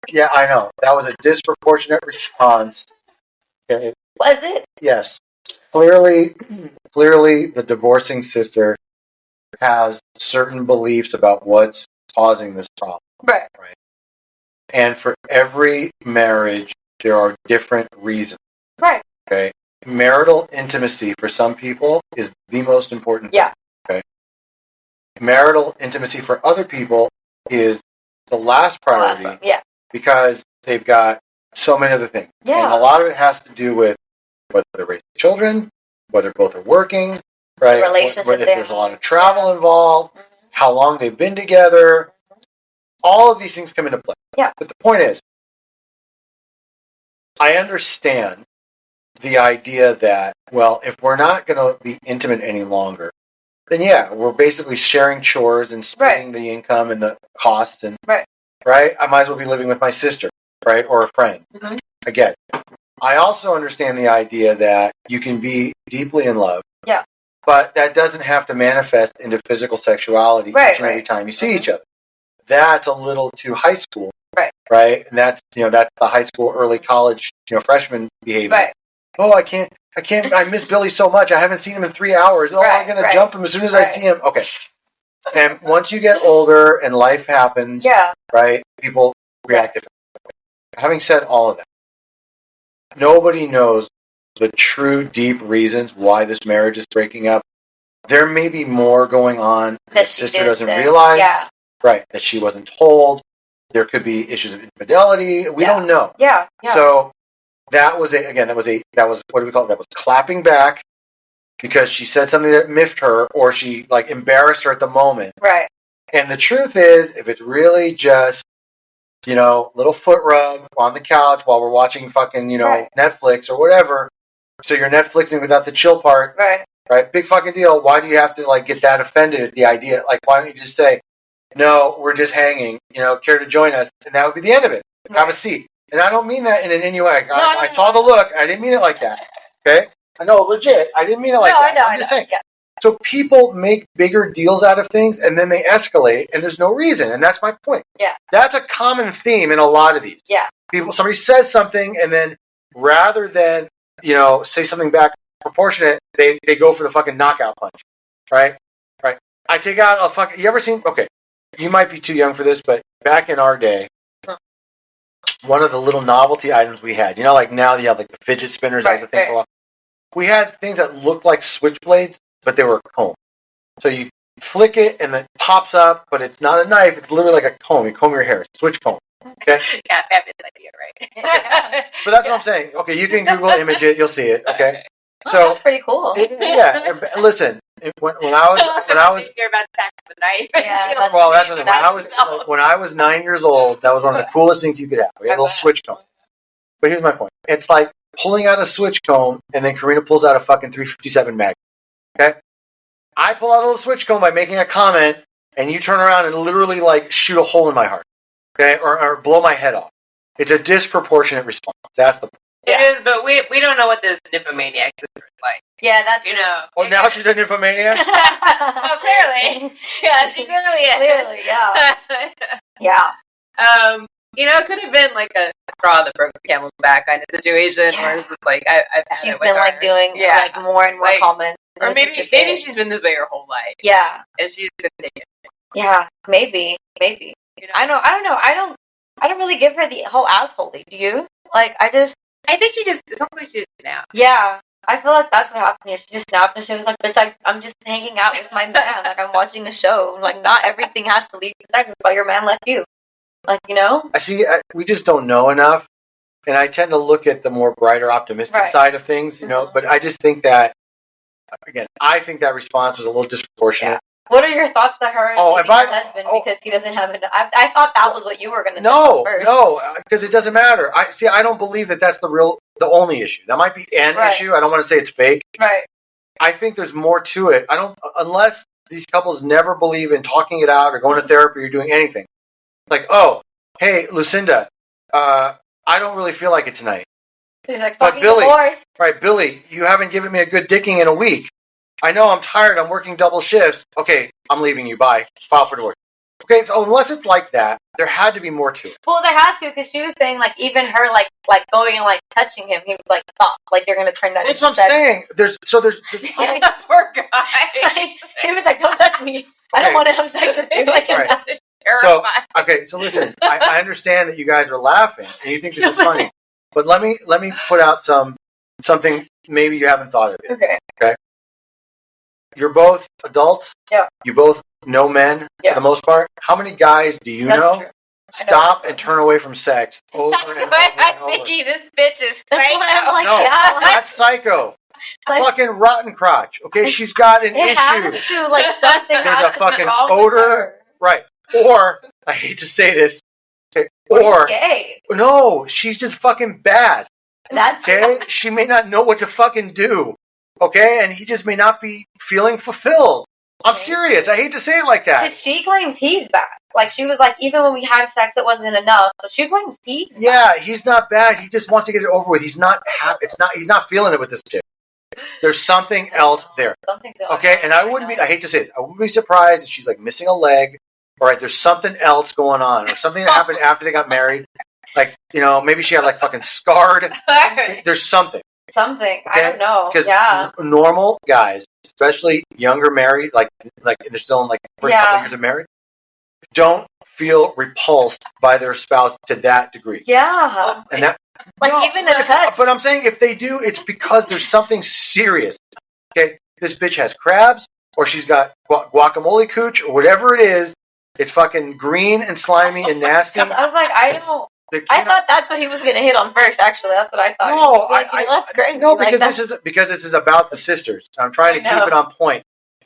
Yeah, I know. That was a disproportionate response. Okay. Was it? Yes. Clearly, the divorcing sister has certain beliefs about what's causing this problem. Right. And for every marriage, there are different reasons. Right. Okay. Marital intimacy for some people is the most important thing. Yeah. Okay. Marital intimacy for other people is the last priority. Yeah. Because they've got so many other things. Yeah. And a lot of it has to do with whether they're raising children, whether both are working, right? Relationship If there's a lot of travel involved, how long they've been together, All of these things come into play. Yeah. But the point is, I understand the idea that, well, if we're not going to be intimate any longer, then yeah, we're basically sharing chores and splitting the income and the costs, and right. I might as well be living with my sister, right, or a friend. Mm-hmm. Again, I also understand the idea that you can be deeply in love, but that doesn't have to manifest into physical sexuality each and every time you see each other. That's a little too high school, right? And that's the high school, early college, freshman behavior. Right. Oh, I miss Billy so much. I haven't seen him in 3 hours. Oh, I'm going to jump him as soon as I see him. Okay. And once you get older and life happens, right, people react differently. Having said all of that, nobody knows the true deep reasons why this marriage is breaking up. There may be more going on that sister doesn't realize, right, that she wasn't told. There could be issues of infidelity. We don't know. Yeah. So that was what do we call it? That was clapping back because she said something that miffed her or she embarrassed her at the moment. Right. And the truth is, if it's really just, little foot rub on the couch while we're watching fucking, Netflix or whatever. So you're Netflixing without the chill part. Right. Right. Big fucking deal. Why do you have to get that offended at the idea? Why don't you just say, no, we're just hanging, care to join us? And that would be the end of it. Have a seat. And I don't mean that in an innuendo. I saw the look. I didn't mean it like that. Okay? I know, legit. I didn't mean it like that. I'm just saying. Yeah. So people make bigger deals out of things, and then they escalate, and there's no reason. And that's my point. Yeah. That's a common theme in a lot of these. Yeah. Somebody says something, and then rather than, say something back proportionate, they go for the fucking knockout punch. Right? Right. I take out a fucking... You ever seen... Okay. You might be too young for this, but back in our day, one of the little novelty items we had, now you have the fidget spinners, that was the thing for a while. We had things that looked like switchblades, but they were a comb. So you flick it and it pops up, but it's not a knife. It's literally like a comb. You comb your hair. Switch comb. Okay? Yeah, I have this idea, right? But that's what I'm saying. Okay, you can Google image it. You'll see it. Okay? So that's pretty cool. Yeah. Listen, when I was you're about to attack the knife. Yeah. Well, that's the thing. When I was 9 years old, that was one of the coolest things you could have. We had a little switch comb. But here's my point. It's like pulling out a switch comb, and then Karina pulls out a fucking 357 mag. Okay? I pull out a little switch comb by making a comment, and you turn around and literally shoot a hole in my heart. Okay? Or blow my head off. It's a disproportionate response. That's the point. It is, but we don't know what this nymphomaniac is like. Yeah, that's Well, now she's a nymphomaniac. Oh, clearly, yeah, she clearly is. Clearly, yeah, yeah. It could have been a straw that broke the camel's back kind of situation, where it's just I've had she's it with been her. doing more and more comments, or maybe she's been this way her whole life. Yeah, and she's been taking it. Yeah, maybe. I don't know. I don't really give her the whole asshole. Do you? I think it sounds like she just snapped. Yeah, I feel like that's what happened here. She just snapped and she was like, bitch, I'm just hanging out with my man. I'm watching a show. Not everything has to lead to sex. That's why your man left you. I see. We just don't know enough. And I tend to look at the more brighter, optimistic side of things, But I just think that, again, I think that response was a little disproportionate. Yeah. What are your thoughts to her and her husband because he doesn't have enough? I thought that was what you were going to say first. No, because it doesn't matter. I don't believe that that's the only issue. That might be an issue. I don't want to say it's fake. Right. I think there's more to it. Unless these couples never believe in talking it out or going to therapy or doing anything. Hey, Lucinda, I don't really feel like it tonight. He's like, but Billy, divorced. Right, Billy, you haven't given me a good dicking in a week. I know I'm tired. I'm working double shifts. Okay, I'm leaving you. Bye. File for divorce. Okay, so unless it's like that, there had to be more to it. Well, there had to, because she was saying even her going and touching him, he was stop. You're gonna turn that. That's what I'm saying. There's poor guy. He was like, don't touch me. I don't want to have sex with you. Right. So listen. I understand that you guys are laughing and you think this is funny, but let me put out something maybe you haven't thought of yet. Okay. You're both adults. Yeah. You both know men for the most part. How many guys do you know true. stop and turn away from sex over and over and over? I'm thinking this bitch is psycho. That's psycho. Fucking rotten crotch. Okay, she's got an issue. Has to, something. There's a fucking odor. Right. Or I hate to say this. Or gay. No, she's just fucking bad. That's okay. She may not know what to fucking do. Okay, and he just may not be feeling fulfilled. I'm serious. I hate to say it like that. Because she claims he's bad. Like, she was like, even when we had sex, it wasn't enough. So she claims he's bad. He's not bad. He just wants to get it over with. He's not happy. He's not feeling it with this chick. There's something else there. Okay, and I hate to say this, I wouldn't be surprised if she's like missing a leg. All right, there's something else going on, or something that happened after they got married. Like, maybe she had like fucking scarred. There's something. Something. Okay? I don't know. Because normal guys, especially younger married, like they're still in like the first couple of years of marriage, don't feel repulsed by their spouse to that degree. Yeah. And that even a touch. But I'm saying if they do, it's because there's something serious. Okay, this bitch has crabs, or she's got guacamole cooch, or whatever it is. It's fucking green and slimy and nasty. I was like, I thought that's what he was going to hit on first. Actually, that's what I thought. No, that's crazy. No, because this is about the sisters. I'm trying to keep it on point.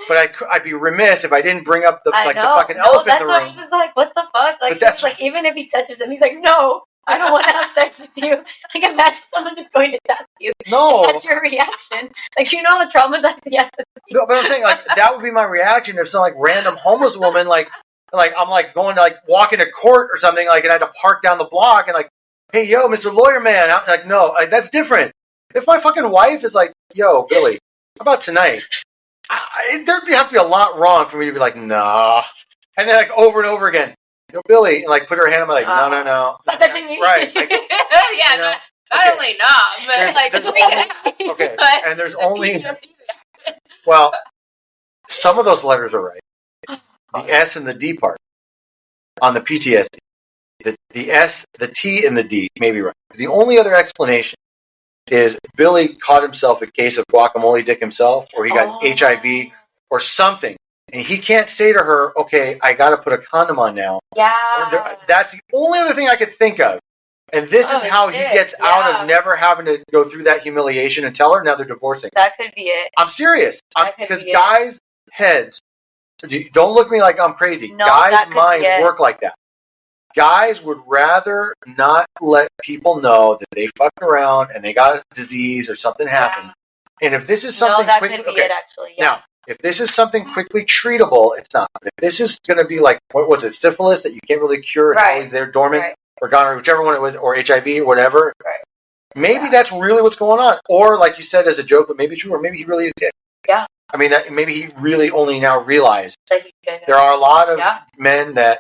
But I'd be remiss if I didn't bring up the fucking elephant in the room. That's why he was like, what the fuck? Like, she's like, even if he touches him, he's like, no, I don't want to have sex with you. Like, imagine someone just going to touch you. No. That's your reaction. Like, you know the traumatized yes. No, but I'm saying, like, that would be my reaction if some, like, random homeless woman, like I'm, like, going to, like, walk into court or something, like, and I had to park down the block and, like, hey, yo, Mr. Lawyer Man. I'm like, no, that's different. If my fucking wife is like, yo, Billy, how about tonight? There'd have to be a lot wrong for me to be like, nah. And then, like, over and over again, yo, Billy, and, like, put her hand on my, like, no. Stop touching me. Right. Like, not only not, but, like, okay, and there's only, well, some of those letters are right. The S and the D part on the PTSD. The S, the T, and the D may be right. The only other explanation is Billy caught himself a case of guacamole dick himself, or he got HIV or something. And he can't say to her, okay, I got to put a condom on now. Yeah. That's the only other thing I could think of. And this is how he gets out of never having to go through that humiliation and tell her now they're divorcing. That could be it. I'm serious. Because guys' heads, don't look at me like I'm crazy. No, guys' minds work like that. Guys would rather not let people know that they fucked around and they got a disease or something happened. And if this is something that could be it, actually. Yeah. Now, if this is something quickly treatable, it's not. But if this is going to be like, what was it, syphilis that you can't really cure, it's always there dormant, or gonorrhea, whichever one it was, or HIV or whatever, maybe that's really what's going on. Or, like you said as a joke, but maybe true, or maybe he really is gay. Yeah. I mean, maybe he really only now realized. There are a lot of men that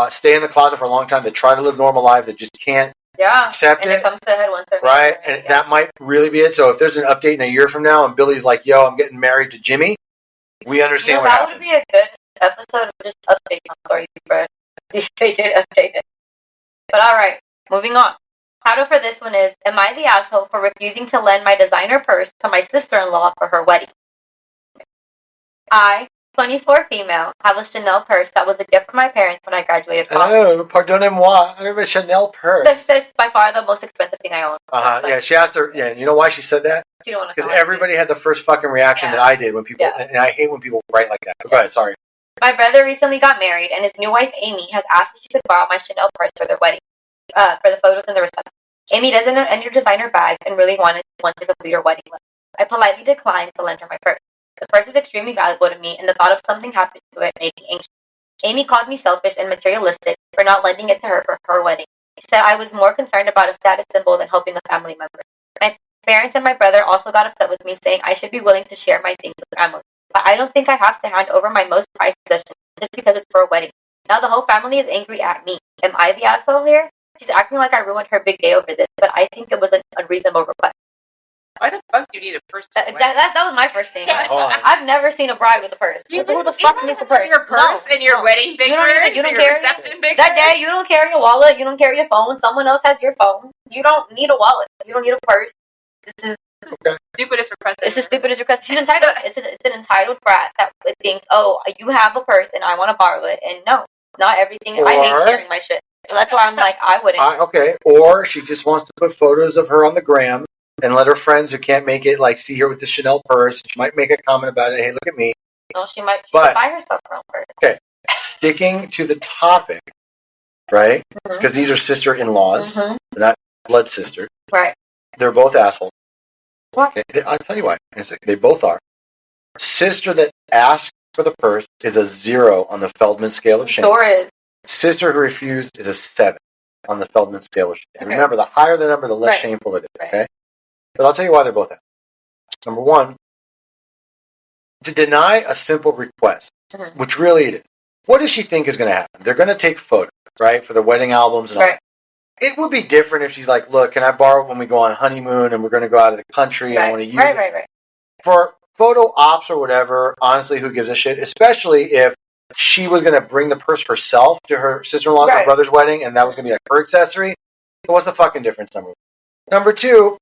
stay in the closet for a long time that try to live normal lives that just can't accept it. And it comes to a head once they're right, and that might really be it. So if there's an update in a year from now and Billy's like, yo, I'm getting married to Jimmy, we understand what happened. That would be a good episode of just update on story, bro. They did update it. But alright, moving on. Title for this one is, am I the asshole for refusing to lend my designer purse to my sister-in-law for her wedding? I, 24 female, have a Chanel purse that was a gift from my parents when I graduated college. Oh, pardonnez-moi. I have a Chanel purse. This is by far the most expensive thing I own. Yeah, she asked her, you know why she said that? She don't want to. Because everybody had the first fucking reaction that I did when people, and I hate when people write like that. But go ahead, sorry. My brother recently got married, and his new wife, Amy, has asked if she could borrow my Chanel purse for their wedding, for the photos and the reception. Amy doesn't own any designer bags and really wanted to complete her wedding list. I politely declined to lend her my purse. The purse is extremely valuable to me, and the thought of something happening to it made me anxious. Amy called me selfish and materialistic for not lending it to her for her wedding. She said I was more concerned about a status symbol than helping a family member. My parents and my brother also got upset with me, saying I should be willing to share my things with family. But I don't think I have to hand over my most prized possession just because it's for a wedding. Now the whole family is angry at me. Am I the asshole here? She's acting like I ruined her big day over this, but I think it was an unreasonable request. Why the fuck do you need a purse? That was my first thing. I've never seen a bride with a purse. Who the fuck needs a purse? Your purse and your wedding pictures, you don't your carry reception pictures. That day, you don't carry a wallet. You don't carry a phone. Someone else has your phone. You don't need a wallet. You don't need a purse. This is stupidest request. It's the stupidest request. She's entitled. It's an entitled brat that thinks, oh, you have a purse and I want to borrow it. And no, not everything. I hate sharing my shit. So that's why I'm like, I wouldn't. Or she just wants to put photos of her on the gram and let her friends who can't make it, like, see her with the Chanel purse. She might make a comment about it. Hey, look at me. No, she might buy herself her own purse. Okay. Sticking to the topic, right? Because these are sister-in-laws. They're not blood sisters. Right. They're both assholes. What? I'll tell you why. They both are. Sister that asks for the purse is a 0 on the Feldman scale of shame. Sure is. Sister who refused is a 7 on the Feldman scale of shame. And remember, the higher the number, the less shameful it is. Okay? But I'll tell you why they're both assholes. Number one, to deny a simple request, which really it is. What does she think is going to happen? They're going to take photos, right, for the wedding albums and all that. It would be different if she's like, look, can I borrow it when we go on honeymoon and we're going to go out of the country and I want to use it? Right. For photo ops or whatever, honestly, who gives a shit? Especially if she was going to bring the purse herself to her sister-in-law or brother's wedding and that was going to be like her accessory. So what's the fucking difference, number one? Number two,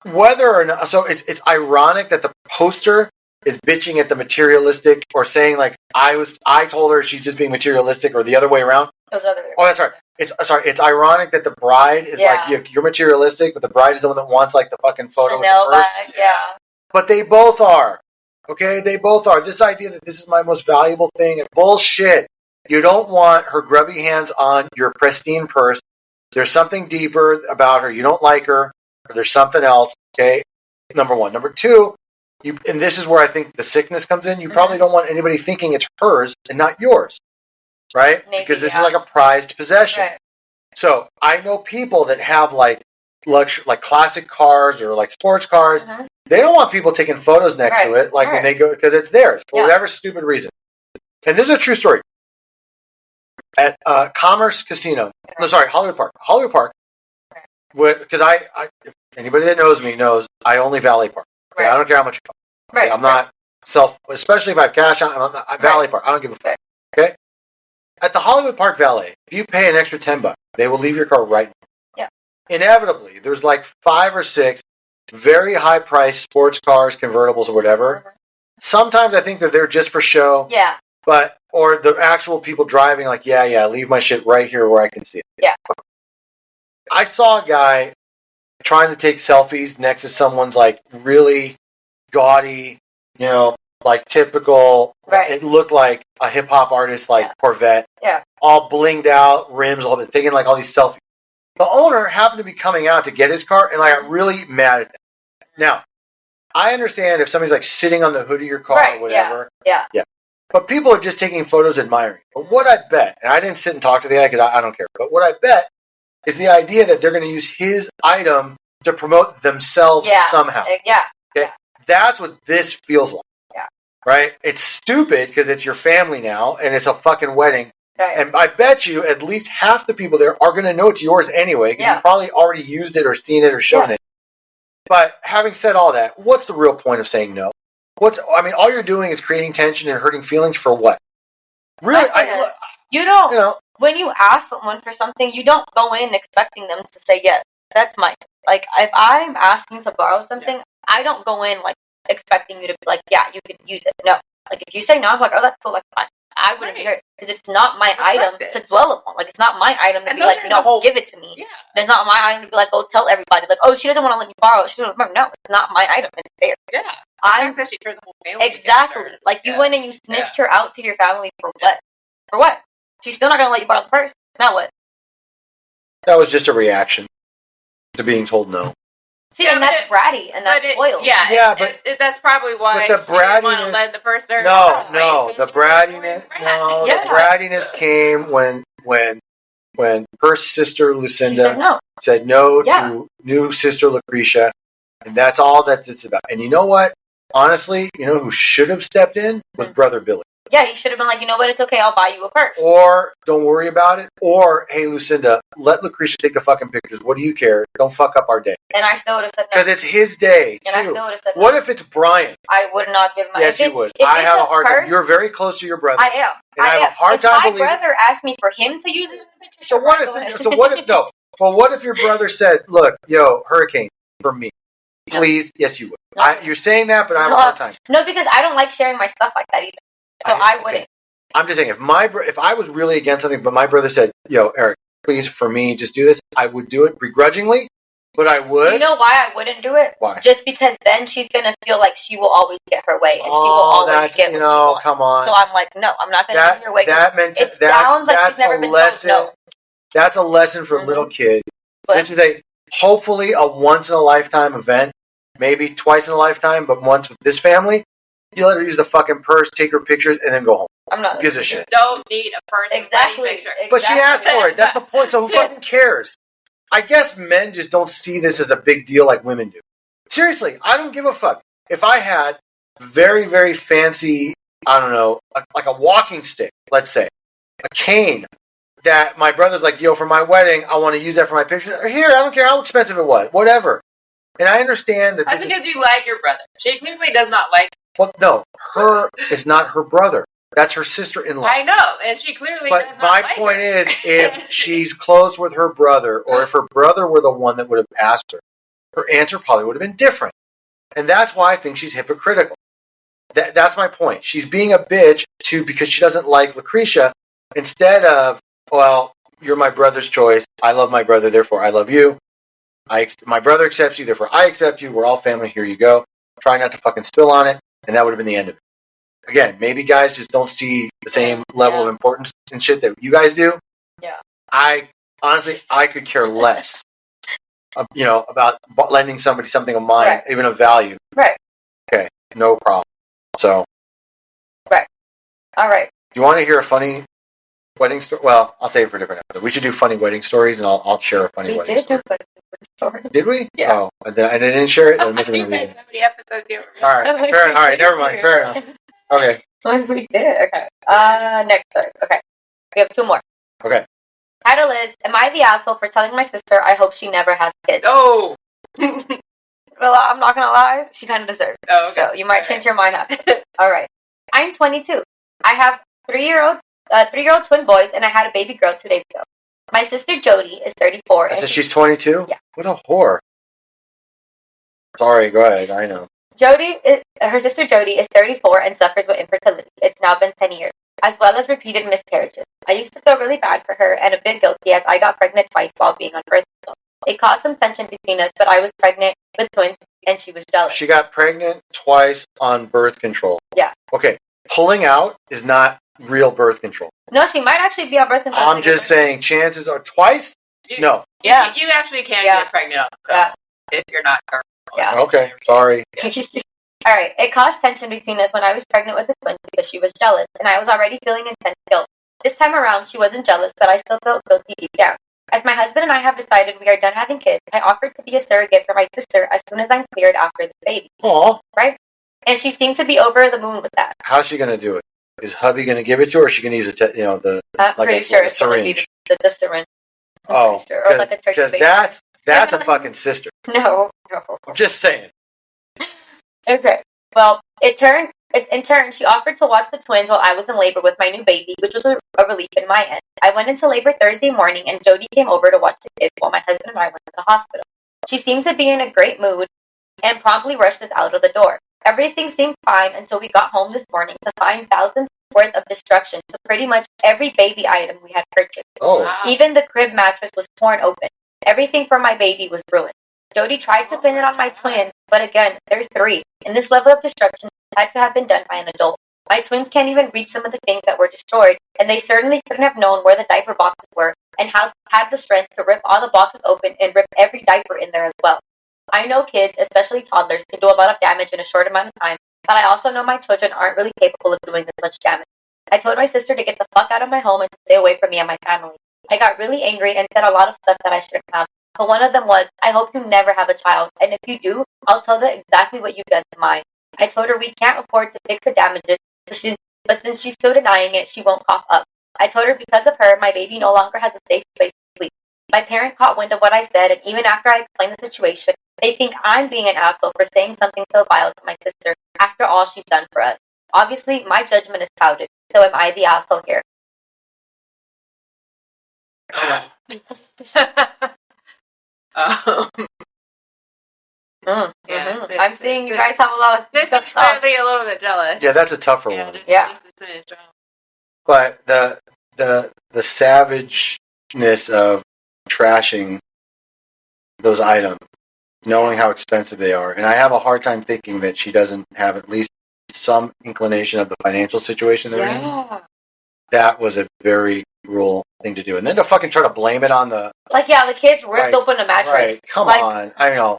whether or not, so it's ironic that the poster is bitching at the materialistic or saying like I told her she's just being materialistic or the other way around. Oh, that's right. It's ironic that the bride is like you're materialistic, but the bride is the one that wants like the fucking photo with the purse. But they both are. Okay, they both are. This idea that this is my most valuable thing, bullshit. You don't want her grubby hands on your pristine purse. There's something deeper about her. You don't like her. Or there's something else, okay? Number one. Number two, and this is where I think the sickness comes in, you probably don't want anybody thinking it's hers and not yours, right? Maybe, because this is like a prized possession. Right. So I know people that have like luxury, like classic cars or like sports cars. They don't want people taking photos next to it, like when they go, because it's theirs for whatever stupid reason. And this is a true story. At Commerce Casino, Hollywood Park, because if anybody that knows me knows I only valet park. Okay? I don't care how much it costs. Okay? I'm not especially if I have cash on, I'm valet park. I don't give a fuck. Okay? At the Hollywood Park valet, if you pay an extra $10, they will leave your car right now. Yeah. Inevitably, there's like 5 or 6 very high-priced sports cars, convertibles, or whatever. Sometimes I think that they're just for show. Yeah. Or the actual people driving, like, leave my shit right here where I can see it. Yeah. I saw a guy trying to take selfies next to someone's, like, really gaudy, like, typical, it looked like a hip-hop artist, like, Corvette. Yeah. All blinged out, rims, all that, taking, like, all these selfies. The owner happened to be coming out to get his car, and I got really mad at them. Now, I understand if somebody's, like, sitting on the hood of your car or whatever. Yeah. But people are just taking photos admiring. But what I bet, and I didn't sit and talk to the guy because I don't care, but what I bet is the idea that they're going to use his item to promote themselves somehow. Yeah. Okay? That's what this feels like. Yeah. Right? It's stupid because it's your family now and it's a fucking wedding. Right. And I bet you at least half the people there are going to know it's yours anyway because you probably already used it or seen it or shown it. But having said all that, what's the real point of saying no? All you're doing is creating tension and hurting feelings for what? Really? You don't, when you ask someone for something, you don't go in expecting them to say yes. That's my, like, if I'm asking to borrow something, I don't go in, like, expecting you to be like, yeah, you can use it. No. Like, if you say no, I'm like, oh, that's cool, like, fine. I wouldn't be hurt because it's not my item to dwell upon. Like, it's not my item to be like, give it to me. Yeah. It's not my item to be like, go tell everybody. Like, oh, she doesn't want to let me borrow. She doesn't remember. No, it's not my item. It's theirs. Yeah. I'm especially turned the whole family. Exactly. Like, you went and you snitched her out to your family for what? For what? She's still not going to let you borrow the purse. Now what? That was just a reaction to being told no. See, and that's bratty, and that's spoiled. But that's probably why the she didn't want to let the first nurse. The brattiness came when her sister Lucinda said no to new sister Lucretia, and that's all that it's about. And you know what? Honestly, who should have stepped in was Brother Billy. Yeah, he should have been like, you know what, it's okay, I'll buy you a purse. Or, don't worry about it. Or, hey, Lucinda, let Lucretia take the fucking pictures. What do you care? Don't fuck up our day. And I still would have said no. Because it's his day, too. And I still would have said no. What if it's Brian? I would not give my... Yes, you would. I have a hard time. You're very close to your brother. I am. And I have a hard time believing... If my brother asked me for him to use it in the picture... So what if your brother said, look, Hurricane, for me. Please, yes, you would. No. You're saying that, but I have a hard time. No, because I don't like sharing my stuff like that either. So I wouldn't. I'm just saying, if I was really against something, but my brother said, Eric, please, for me, just do this, I would do it begrudgingly, But I would. Do you know why I wouldn't do it? Why? Just because then she's gonna feel like she will always get her way, and she will always get what she wants. Come on. So I'm like, no, I'm not gonna do your way. It sounds like she's never been told no. That's a lesson for little kids. This is hopefully a once in a lifetime event, maybe twice in a lifetime, but once with this family. You let her use the fucking purse, take her pictures, and then go home. I'm not. Who gives a shit? Don't need a purse. Exactly. But she asked for it. That's the point. So who fucking cares? I guess men just don't see this as a big deal like women do. Seriously, I don't give a fuck. If I had very, very fancy, I don't know, like a walking stick, let's say, a cane, that my brother's like, yo, for my wedding, I want to use that for my picture. Here, I don't care how expensive it was. Whatever. And I understand that that's because you like your brother. She clearly does not like him. Well, no, her is not her brother. That's her sister-in-law. I know, and she clearly does not like her. But my point is, if she's close with her brother, or if her brother were the one that would have asked her answer probably would have been different. And that's why I think she's hypocritical. That's my point. She's being a bitch because she doesn't like Lucretia, instead of, well, you're my brother's choice. I love my brother, therefore I love you. My brother accepts you, therefore I accept you. We're all family. Here you go. Try not to fucking spill on it. And that would have been the end of it. Again, maybe guys just don't see the same level of importance and shit that you guys do. Yeah. Honestly, I could care less, about lending somebody something of mine, right. even of value. Right. Okay, no problem. So. Right. All right. Do you want to hear a funny wedding story? Well, I'll save it for a different episode. We should do funny wedding stories, and I'll share a funny wedding story. We did do funny stories. Did we? Yeah. Oh, and I didn't share it? That must have been a reason. So many episodes here. All right, fair enough. All right, never mind. Fair enough. Okay. We did. Okay. Next story. Okay. We have two more. Okay. Title is, am I the asshole for telling my sister I hope she never has kids? Oh. Well, I'm not going to lie. She kind of deserves it. Oh, okay. So you might change your mind after. All right. I'm 22. I have three-year-old twin boys, and I had a baby girl 2 days ago. My sister Jody is 34. So she's 22? Yeah. What a whore. Sorry, go ahead. I know. Her sister Jody is 34 and suffers with infertility. It's now been 10 years, as well as repeated miscarriages. I used to feel really bad for her and a bit guilty as I got pregnant twice while being on birth control. It caused some tension between us, but I was pregnant with twins and she was jealous. She got pregnant twice on birth control. Yeah. Okay. Pulling out is not real birth control. No, she might actually be on birth control. I'm just saying, chances are twice? No. Yeah. You actually can get pregnant on the pill if you're not careful. Yeah. Okay. Sorry. All right. It caused tension between us when I was pregnant with the twins because she was jealous, and I was already feeling intense guilt. This time around, she wasn't jealous, but I still felt guilty deep down. As my husband and I have decided we are done having kids, I offered to be a surrogate for my sister as soon as I'm cleared after the baby. Aw. Right? And she seemed to be over the moon with that. How's she going to do it? Is hubby going to give it to her, or is she going to use I'm pretty sure it's syringe? The syringe. Oh, sure. Or like a turkey because that's a fucking sister. No. I'm just saying. Okay. Well, in turn, she offered to watch the twins while I was in labor with my new baby, which was a relief in my end. I went into labor Thursday morning, and Jody came over to watch the kids while my husband and I went to the hospital. She seemed to be in a great mood and promptly rushed us out of the door. Everything seemed fine until we got home this morning to find thousands worth of destruction to pretty much every baby item we had purchased. Oh. Wow. Even the crib mattress was torn open. Everything for my baby was ruined. Jody tried to pin it on my twin, but again, they're 3, and this level of destruction had to have been done by an adult. My twins can't even reach some of the things that were destroyed, and they certainly couldn't have known where the diaper boxes were and had the strength to rip all the boxes open and rip every diaper in there as well. I know kids, especially toddlers, can do a lot of damage in a short amount of time, but I also know my children aren't really capable of doing this much damage. I told my sister to get the fuck out of my home and to stay away from me and my family. I got really angry and said a lot of stuff that I shouldn't have. But one of them was, I hope you never have a child, and if you do, I'll tell them exactly what you've done to mine. I told her we can't afford to fix the damages, but since she's still denying it, she won't cough up. I told her because of her, my baby no longer has a safe place to sleep. My parent caught wind of what I said, and even after I explained the situation, they think I'm being an asshole for saying something so vile to my sister after all she's done for us. Obviously, my judgment is clouded, so am I the asshole here? I'm seeing you guys have a lot of Sister's clearly a little bit jealous. Yeah, that's a tougher one. Just But the savageness of trashing those items, knowing how expensive they are. And I have a hard time thinking that she doesn't have at least some inclination of the financial situation they're in. That was a very cruel thing to do. And then to fucking try to blame it on the... Like, the kids ripped open a mattress. Right, come on. I know.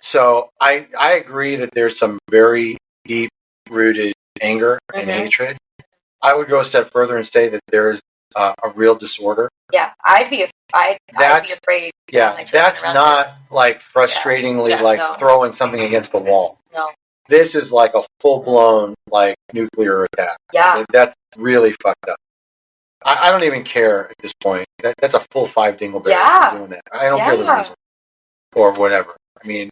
So I agree that there's some very deep-rooted anger and hatred. I would go a step further and say that there's a real disorder. Yeah, I'd be afraid. Yeah, that's not like frustratingly throwing something against the wall. No. This is like a full-blown like nuclear attack. Yeah. That's really fucked up. I don't even care at this point. That's a full 5 dingleberries for doing that. I don't care the reason. Or whatever. I mean,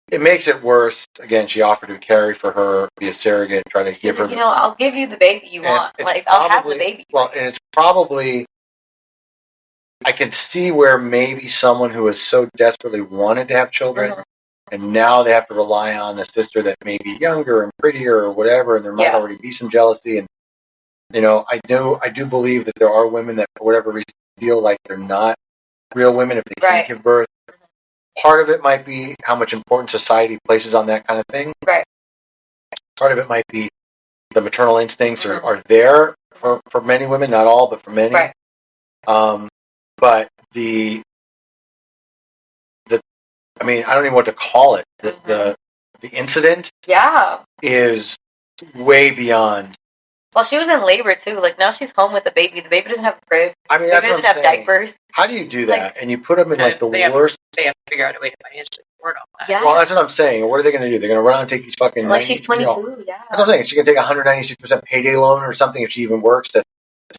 it makes it worse. Again, she offered to carry for her, be a surrogate, try to give her... I'll give you the baby you want. Like, I'll have the baby. Well, and it's probably... I can see where maybe someone who has so desperately wanted to have children, and now they have to rely on a sister that may be younger and prettier or whatever, and there might already be some jealousy. And I do believe that there are women that, for whatever reason, feel like they're not real women if they can't give birth. Part of it might be how much importance society places on that kind of thing. Right. Part of it might be the maternal instincts are there for many women, not all, but for many. Right. But I mean, I don't even know what to call it. The incident is way beyond. Well, she was in labor too. Like, now she's home with the baby. The baby doesn't have a crib. I mean, the baby doesn't have diapers. How do you do that? And you put them in like the worst. They have to figure out a way to financially support all that. Yeah. Well, that's what I'm saying. What are they going to do? They're going to run and take these fucking... Like, she's 22, That's what I'm saying. She can take a 196% payday loan or something if she even works to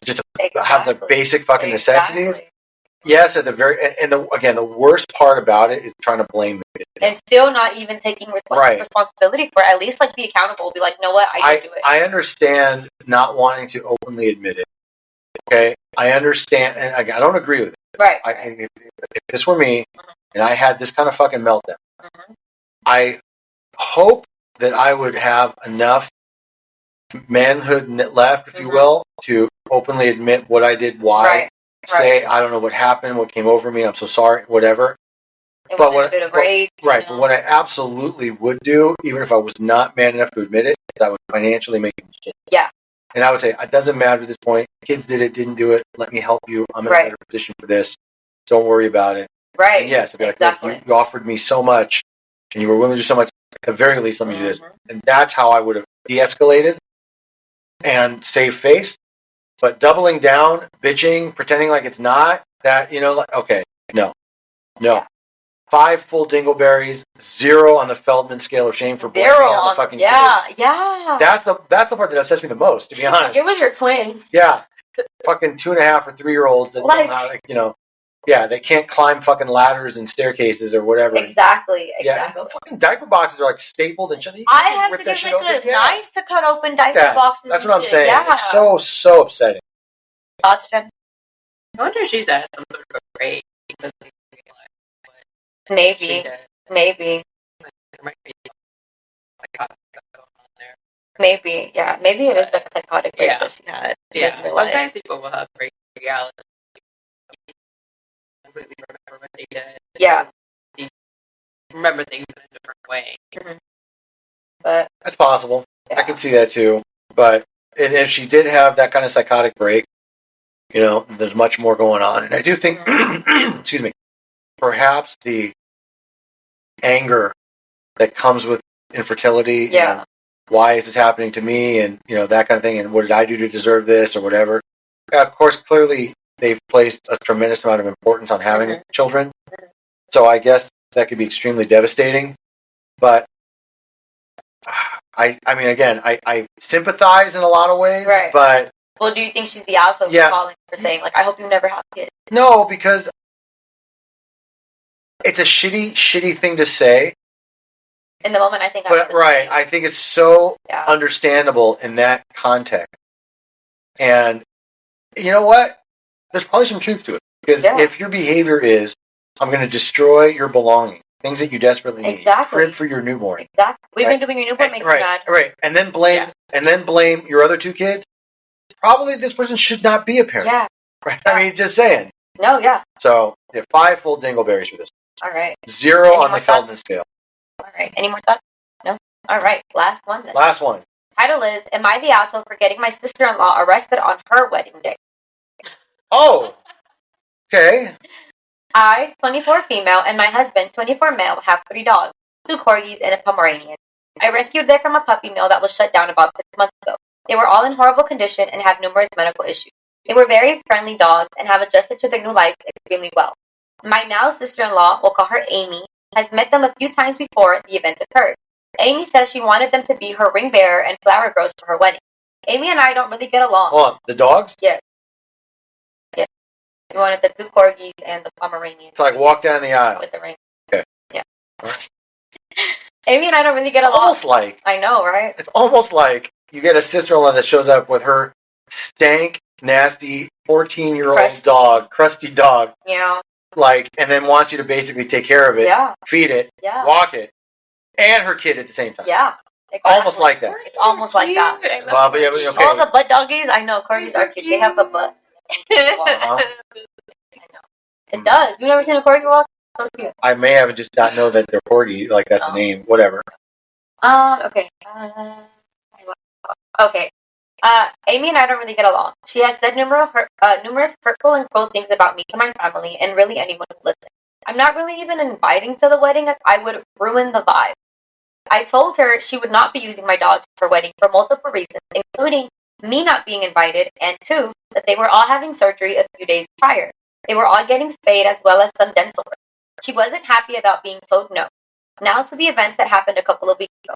just have the basic fucking necessities. Yes, at the very... And the worst part about it is trying to blame the kid. And still not even taking responsibility for it. At least, like, be accountable. Be like, you know what? I did do it. I understand not wanting to openly admit it. Okay? I understand... And again, I don't agree with it. Right. If this were me, and I had this kind of fucking meltdown, I hope that I would have enough manhood left, if you will, to openly admit what I did, why, say, I don't know what happened, what came over me, I'm so sorry, whatever. But a bit of rage. Right, but what I absolutely would do, even if I was not man enough to admit it, is I would financially make it. Yeah. And I would say, it doesn't matter at this point. Kids did it, didn't do it. Let me help you. I'm in a better position for this. Don't worry about it. Right. And yes, I'd be like, look, you offered me so much, and you were willing to do so much. At the very least, let me do this. And that's how I would have de-escalated and saved face. But doubling down, bitching, pretending like it's not, that, like, okay, no. 5 full dingleberries, 0 on the Feldman scale of shame for blaming on the fucking kids. Yeah. That's the part that upsets me the most, to be honest. It was your twins. Yeah. Fucking 2.5 or 3-year-olds that don't have, they can't climb fucking ladders and staircases or whatever. Exactly. Yeah, and the fucking diaper boxes are like stapled and shit. I have to get like a knife to cut open diaper boxes. That's what I'm saying. Yeah. It's so upsetting. Thoughts, Jen? I wonder if she's at some sort of a break. Maybe. Maybe, yeah. Maybe it is like a psychotic break that she had. Yeah. Sometimes people will have break reality. Completely remember what they did. Yeah. Remember things in a different way. But that's possible. I could see that too. But if she did have that kind of psychotic break, there's much more going on. And I do think, excuse me, perhaps the anger that comes with infertility and why is this happening to me and that kind of thing, and what did I do to deserve this or whatever. Of course, clearly they've placed a tremendous amount of importance on having children, so I guess that could be extremely devastating. But I mean, again, I sympathize in a lot of ways, but well, do you think she's the asshole for calling for saying, like, I hope you never have kids? No, because it's a shitty thing to say. In the moment, I think. I think it's so understandable in that context. And you know what? There's probably some truth to it. Because if your behavior is, I'm going to destroy your belongings, things that you desperately need, crib for your newborn. Exactly. We've been doing your newborn makes me mad. Right. And then blame your other 2 kids. Probably this person should not be a parent. Yeah. Right? I mean, just saying. No, yeah. So, 5 full dingleberries for this. All right. 0 on the Feldman scale. All right. Any more thoughts? No? All right. Last one then. Last one. Title is, Am I the Asshole for Getting My Sister-in-Law Arrested on Her Wedding Day? Oh. Okay. I, 24 female, and my husband, 24 male, have 3 dogs, 2 corgis, and a Pomeranian. I rescued them from a puppy mill that was shut down about 6 months ago. They were all in horrible condition and had numerous medical issues. They were very friendly dogs and have adjusted to their new life extremely well. My now sister-in-law, we'll call her Amy, has met them a few times before the event occurred. Amy says she wanted them to be her ring bearer and flower girls for her wedding. Amy and I don't really get along. Hold on. The dogs? Yes. Yes. We wanted the 2 corgis and the Pomeranian. So like walk down the aisle. With the ring. Okay. Yeah. Amy and I don't really get along. Almost like. I know, right? It's almost like you get a sister-in-law that shows up with her stank, nasty, 14-year-old dog, crusty dog. Yeah. Like, and then wants you to basically take care of it, feed it, walk it, and her kid at the same time. Yeah. Almost like that. It's almost like that. Well, but yeah, okay. All the butt doggies, I know, corgis are cute. They have a butt. Uh-huh. It does. You've never seen a corgi walk? So cute. I may have just not know that they're corgi, like that's the name, whatever. Okay. Okay. Amy and I don't really get along. She has said numerous hurtful and cruel things about me to my family and really anyone who listens. I'm not really even inviting to the wedding as I would ruin the vibe. I told her she would not be using my dogs for her wedding for multiple reasons, including me not being invited, and 2, that they were all having surgery a few days prior. They were all getting spayed as well as some dental work. She wasn't happy about being told no. Now to the events that happened a couple of weeks ago.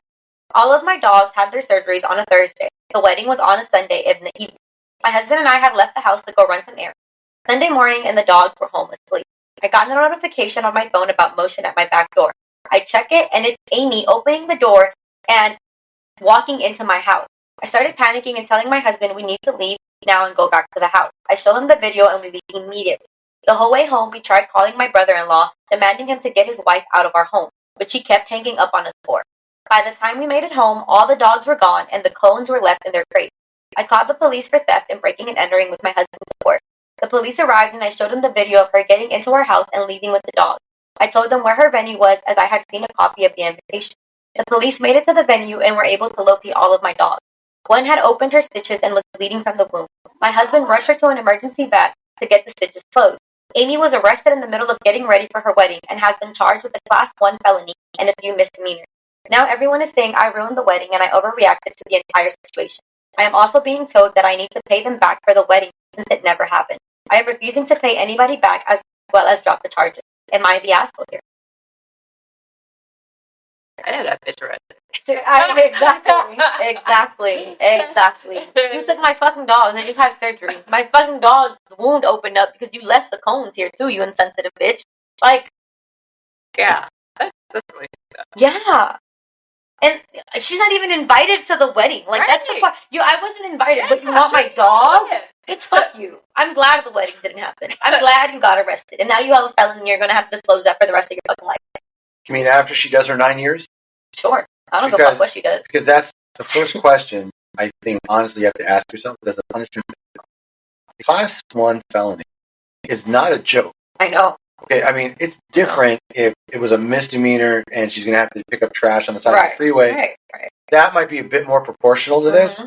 All of my dogs had their surgeries on a Thursday. The wedding was on a Sunday in the evening. My husband and I had left the house to go run some errands. Sunday morning, and the dogs were home asleep. I got a notification on my phone about motion at my back door. I check it, and it's Amy opening the door and walking into my house. I started panicking and telling my husband we need to leave now and go back to the house. I show him the video, and we leave immediately. The whole way home, we tried calling my brother-in-law, demanding him to get his wife out of our home, but she kept hanging up on us for. By the time we made it home, all the dogs were gone, and the cones were left in their crates. I called the police for theft and breaking and entering with my husband's support. The police arrived, and I showed them the video of her getting into our house and leaving with the dogs. I told them where her venue was, as I had seen a copy of the invitation. The police made it to the venue and were able to locate all of my dogs. One had opened her stitches and was bleeding from the wound. My husband rushed her to an emergency vet to get the stitches closed. Amy was arrested in the middle of getting ready for her wedding and has been charged with a Class 1 felony and a few misdemeanors. Now everyone is saying I ruined the wedding and I overreacted to the entire situation. I am also being told that I need to pay them back for the wedding since it never happened. I am refusing to pay anybody back as well as drop the charges. Am I the asshole here? I know that bitch arrested. Exactly. You took my fucking dogs and I just had surgery. My fucking dog's wound opened up because you left the cones here too, you insensitive bitch. Like, yeah. That's really good. Yeah. And she's not even invited to the wedding. Like, that's the part. I wasn't invited, but you want my dogs? It's fuck you. I'm glad the wedding didn't happen. I'm glad you got arrested. And now you have a felony and you're going to have to disclose that for the rest of your fucking life. You mean after she does her 9 years? Sure. I don't give a fuck what she does. Because that's the first question I think, honestly, you have to ask yourself. Does the punishment... Class 1 felony is not a joke. I know. Okay, I mean, it's different if it was a misdemeanor and she's going to have to pick up trash on the side of the freeway. Right. That might be a bit more proportional to this.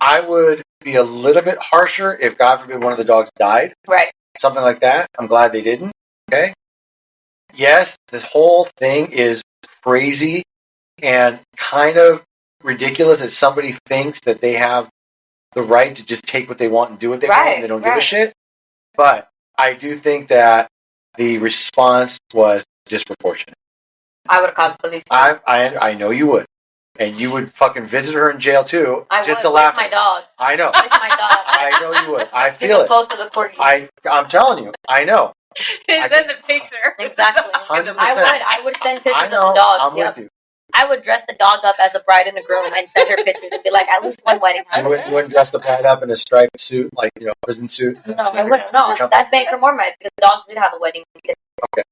I would be a little bit harsher if, God forbid, one of the dogs died. Right. Something like that. I'm glad they didn't. Okay? Yes, this whole thing is crazy and kind of ridiculous that somebody thinks that they have the right to just take what they want and do what they want and they don't give a shit. But I do think that the response was disproportionate. I would have called the police. I know you would. And you would fucking visit her in jail too, just to laugh. With my dog. I know. With my dog. I know you would. I feel it. Close to the corgi. I'm telling you. I know. It's in the picture. Exactly. 100%. I would send pictures of the dogs. I'm with you. I would dress the dog up as a bride and a groom and send her pictures and be like, at least one wedding. You wouldn't dress the bride up in a striped suit, like, prison suit? No, I wouldn't. No, that'd make her more mad because the dogs did have a wedding. Okay.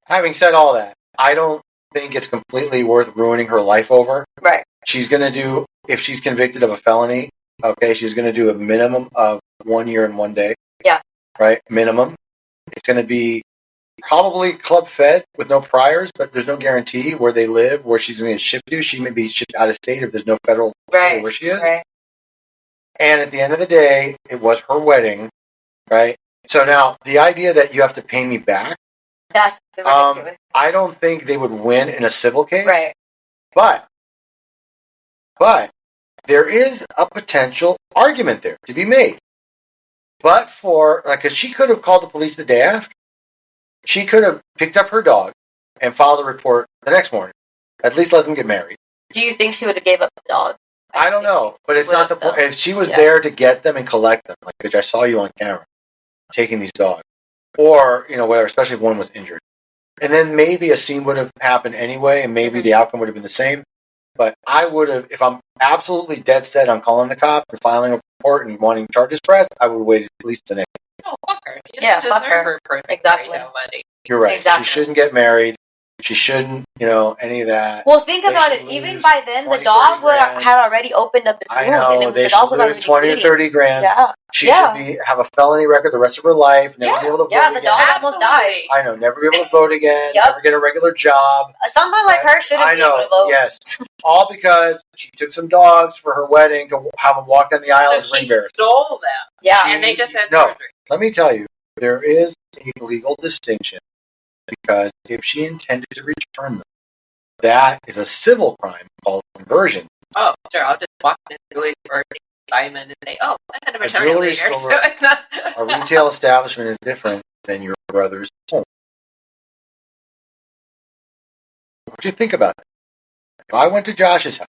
Having said all that, I don't think it's completely worth ruining her life over. Right. She's going to do, if she's convicted of a felony, okay, she's going to do a minimum of 1 year and 1 day. Yeah. Right? Minimum. It's going to be probably club fed with no priors, but there's no guarantee where they live, where she's going to get shipped to. She may be shipped out of state if there's no federal facility where she is. Right. And at the end of the day, it was her wedding, right? So now the idea that you have to pay me back, that's ridiculous. I don't think they would win in a civil case. Right. But there is a potential argument there to be made. But because she could have called the police the day after. She could have picked up her dog and filed a report the next morning. At least let them get married. Do you think she would have gave up the dog? I don't know, but it's not the point. If she was there to get them and collect them, like, bitch, I saw you on camera taking these dogs, or whatever, especially if one was injured, and then maybe a scene would have happened anyway, and maybe the outcome would have been the same. But I would have, if I'm absolutely dead set on calling the cop and filing a report and wanting charges pressed, I would have waited at least the next. Oh, fuck her. Fuck her. Exactly. You're right. Exactly. She shouldn't get married. She shouldn't, any of that. Well, think about it. Even by then, the dog had already opened up its wound. I know. They should lose 20 or 30 grand. Yeah. She should have a felony record the rest of her life. Never be able to vote again. The dog almost died. I know. Never be able to vote again. Never get a regular job. Someone like her shouldn't be able to vote. Yes. All because she took some dogs for her wedding to have them walk down the aisle as ring bearers. She stole them. Yeah. And they just had surgery. Let me tell you, there is a legal distinction. Because if she intended to return them, that is a civil crime called conversion. Oh, sure. I'll just walk into Julie's birthday diamond and say, "Oh, I had a maternity later." So it's not a retail establishment is different than your brother's home. What do you think about that? If I went to Josh's house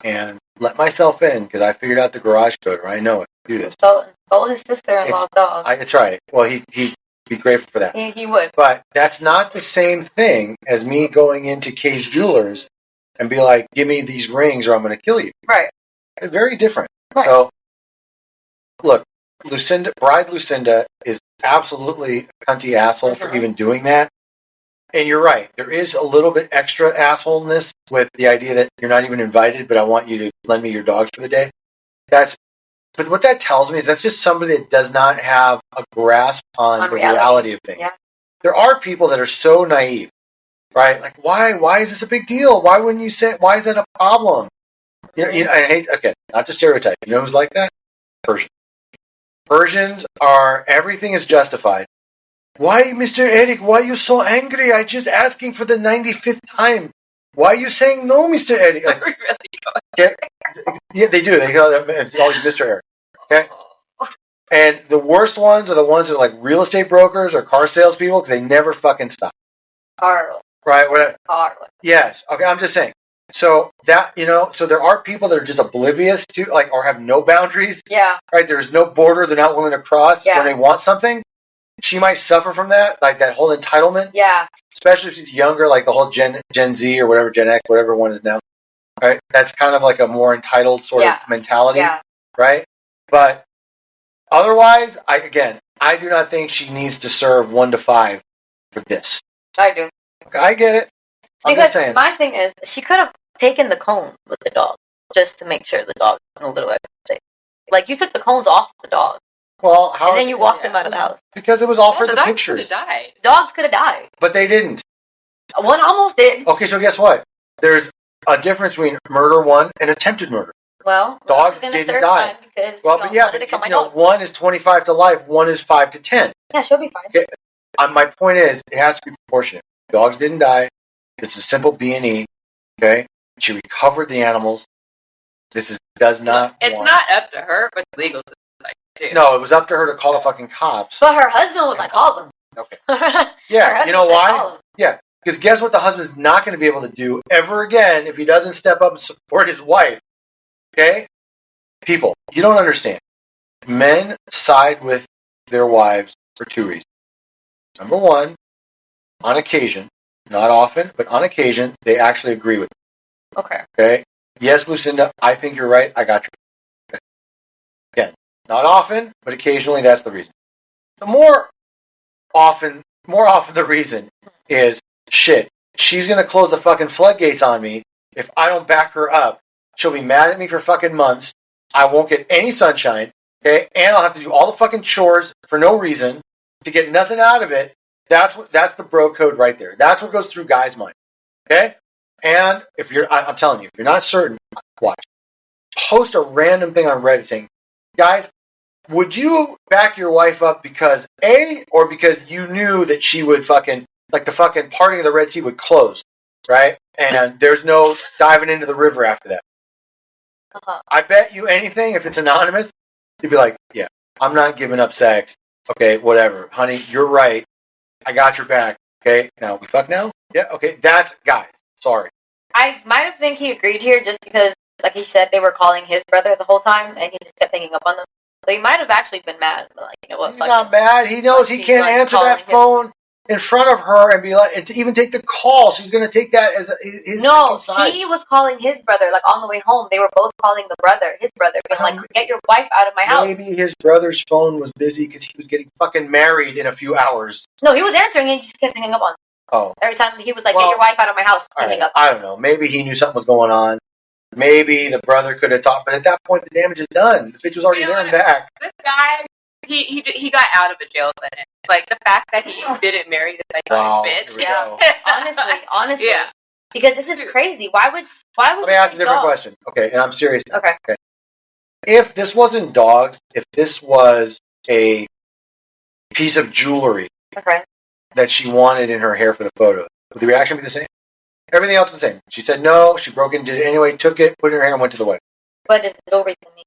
and let myself in because I figured out the garage code, or I know it, do this. Stole his sister-in-law's dog. That's right. Well, he'd be grateful for that. He would. But that's not the same thing as me going into Kay's Jewelers and be like, give me these rings or I'm going to kill you. Right. It's very different. Right. So, look, Bride Lucinda is absolutely a cunty asshole for even doing that. And you're right. There is a little bit extra assholeness with the idea that you're not even invited, but I want you to lend me your dogs for the day. But what that tells me is that's just somebody that does not have a grasp on the reality of things. Yeah. There are people that are so naive, right? Like, why is this a big deal? Why wouldn't you say, why is that a problem? I hate, again, not to stereotype. You know who's like that? Persians. Persians are, everything is justified. Why, Mr. Eric, why are you so angry? I just asking for the 95th time. Why are you saying no, Mr. Eric? Like, okay? Yeah, they do. They go, it's always Mr. Eric. Okay? And the worst ones are the ones that are like real estate brokers or car salespeople because they never fucking stop. Carl. Right? Whatever. Carl. Yes. Okay, I'm just saying. So that, so there are people that are just oblivious to, like, or have no boundaries. Yeah. Right? There's no border they're not willing to cross when they want something. She might suffer from that, like that whole entitlement. Yeah. Especially if she's younger, like the whole Gen Z or whatever, Gen X, whatever one is now. Right? That's kind of like a more entitled sort of mentality. Yeah. Right? But otherwise, I do not think she needs to serve 1 to 5 for this. I do. Okay, I get it. Because my thing is, she could have taken the cone with the dog just to make sure the dog was a little extra safe. Like, you took the cones off the dog. Well, and then you walked them out of the house. Because it was all for the pictures. Dogs could have died. But they didn't. One almost did. Okay, so guess what? There's a difference between murder 1 and attempted murder. Well, dogs didn't die. Because, one is 25 to life, 1 is 5 to 10. Yeah, she'll be fine. Okay. My point is, it has to be proportionate. Dogs didn't die. It's a simple B&E. Okay, she recovered the animals. Does not. It's not up to her, but the legal system. No, it was up to her to call the fucking cops. But her husband was like, call them. Okay. Yeah, you know why? Yeah, because guess what the husband's not going to be able to do ever again if he doesn't step up and support his wife. Okay? People, you don't understand. Men side with their wives for 2 reasons. Number 1, on occasion, not often, but on occasion, they actually agree with them. Okay? Yes, Lucinda, I think you're right. I got you. Okay. Again, not often, but occasionally that's the reason. The more often the reason is, shit, she's going to close the fucking floodgates on me if I don't back her up. She'll be mad at me for fucking months. I won't get any sunshine, okay? And I'll have to do all the fucking chores for no reason to get nothing out of it. That's the bro code right there. That's what goes through guys' mind. Okay? And if I'm telling you, if you're not certain, watch. Post a random thing on Reddit saying, guys, would you back your wife up because A, or because you knew that she would fucking, like the fucking parting of the Red Sea would close, right? And there's no diving into the river after that. Uh-huh. I bet you anything, if it's anonymous, you'd be like, yeah, I'm not giving up sex. Okay, whatever. Honey, you're right. I got your back. Okay, now we fuck now? Yeah, okay, that's guys. Sorry. I might have think he agreed here just because, like he said, they were calling his brother the whole time, and he just kept hanging up on them. So he might have actually been mad. Like, you know what? He's not mad. He knows he can't answer that phone in front of her and be like, and to even take the call. She's going to take that as his. No, he was calling his brother. Like on the way home, they were both calling his brother, being like, "Get your wife out of my house." Maybe his brother's phone was busy because he was getting fucking married in a few hours. No, he was answering and he just kept hanging up on him. Oh. Every time he was like, "Get your wife out of my house," hang up. I don't know. Maybe he knew something was going on. Maybe the brother could have talked, but at that point, the damage is done. The bitch was already there and back. This guy, he got out of a jail sentence. Like, the fact that he didn't marry this bitch. Yeah. honestly. Yeah. Because this is crazy. Why would Let me ask a different question. Okay, and I'm serious. Okay. If this wasn't dogs, if this was a piece of jewelry that she wanted in her hair for the photo, would the reaction be the same? Everything else is the same. She said no, she broke into it anyway, took it, put it in her hair, and went to the wedding. What does jewelry to me?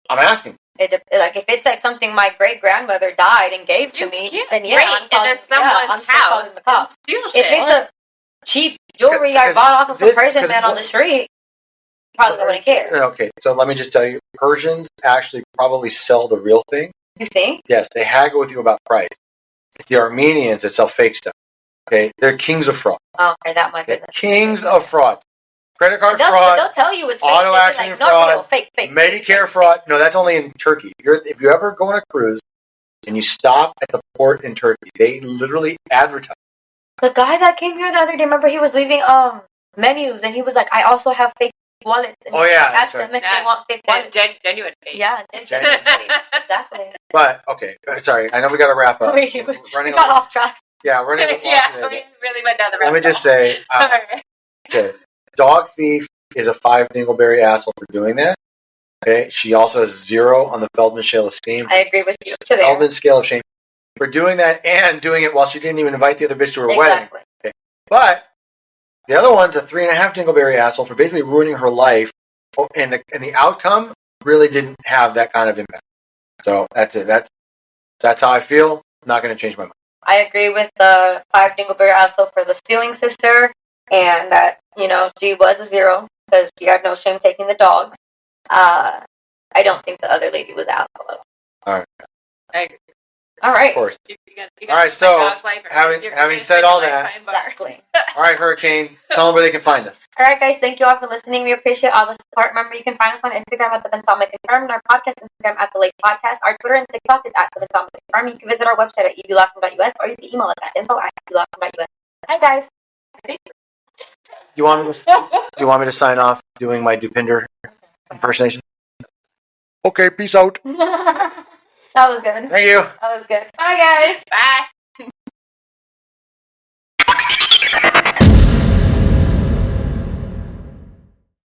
I'm asking. If it's like something my great-grandmother died and gave to me, then I'm calling someone's house the cops. Steal shit. If it's a cheap jewelry I bought off of some Persian man on the street, probably wouldn't care. Okay, so let me just tell you, Persians actually probably sell the real thing. You think? Yes, they haggle with you about price. It's the Armenians that sell fake stuff. Okay, they're kings of fraud. Oh, okay, that might be kings of fraud. Credit card fraud. They'll tell you it's fake. Auto accident fraud. No, fake. Medicare fraud. No, that's only in Turkey. If you ever go on a cruise and you stop at the port in Turkey, they literally advertise. The guy that came here the other day, remember he was leaving menus and he was like, I also have fake wallets. And that's right. They want fake wallets. Genuine face. Yeah, genuine face. Exactly. But, okay, sorry. I know we got to wrap up. We got off track. Yeah, we're running we really went down the road. Let me just say, okay, Dog Thief is a 5 dingleberry asshole for doing that. Okay, she also has 0 on the Feldman scale of shame. I agree with you. Feldman scale of shame for doing that and doing it while she didn't even invite the other bitch to her wedding. Okay, but the other one's a 3.5 dingleberry asshole for basically ruining her life, and the outcome really didn't have that kind of impact. So that's it. That's how I feel. Not going to change my mind. I agree with the 5 dingleberry asshole for the stealing sister, and that, she was a 0 because she had no shame taking the dogs. I don't think the other lady was asshole at all. All right. I agree. All right. Of course. All right, so having said all that, exactly. All right, Hurricane, tell them where they can find us. All right, guys, thank you all for listening. We appreciate all the support. Remember, you can find us on Instagram at The Bensama Confirmed, our podcast Instagram at The Late Podcast. Our Twitter and TikTok is at The Bensama Confirmed. You can visit our website at edlaughing.us or you can email us at info@edlaughing.us. Hi, guys. Do you want me to sign off doing my Dupinder impersonation? Okay, peace out. That was good. Thank you. That was good. Bye, guys. Bye.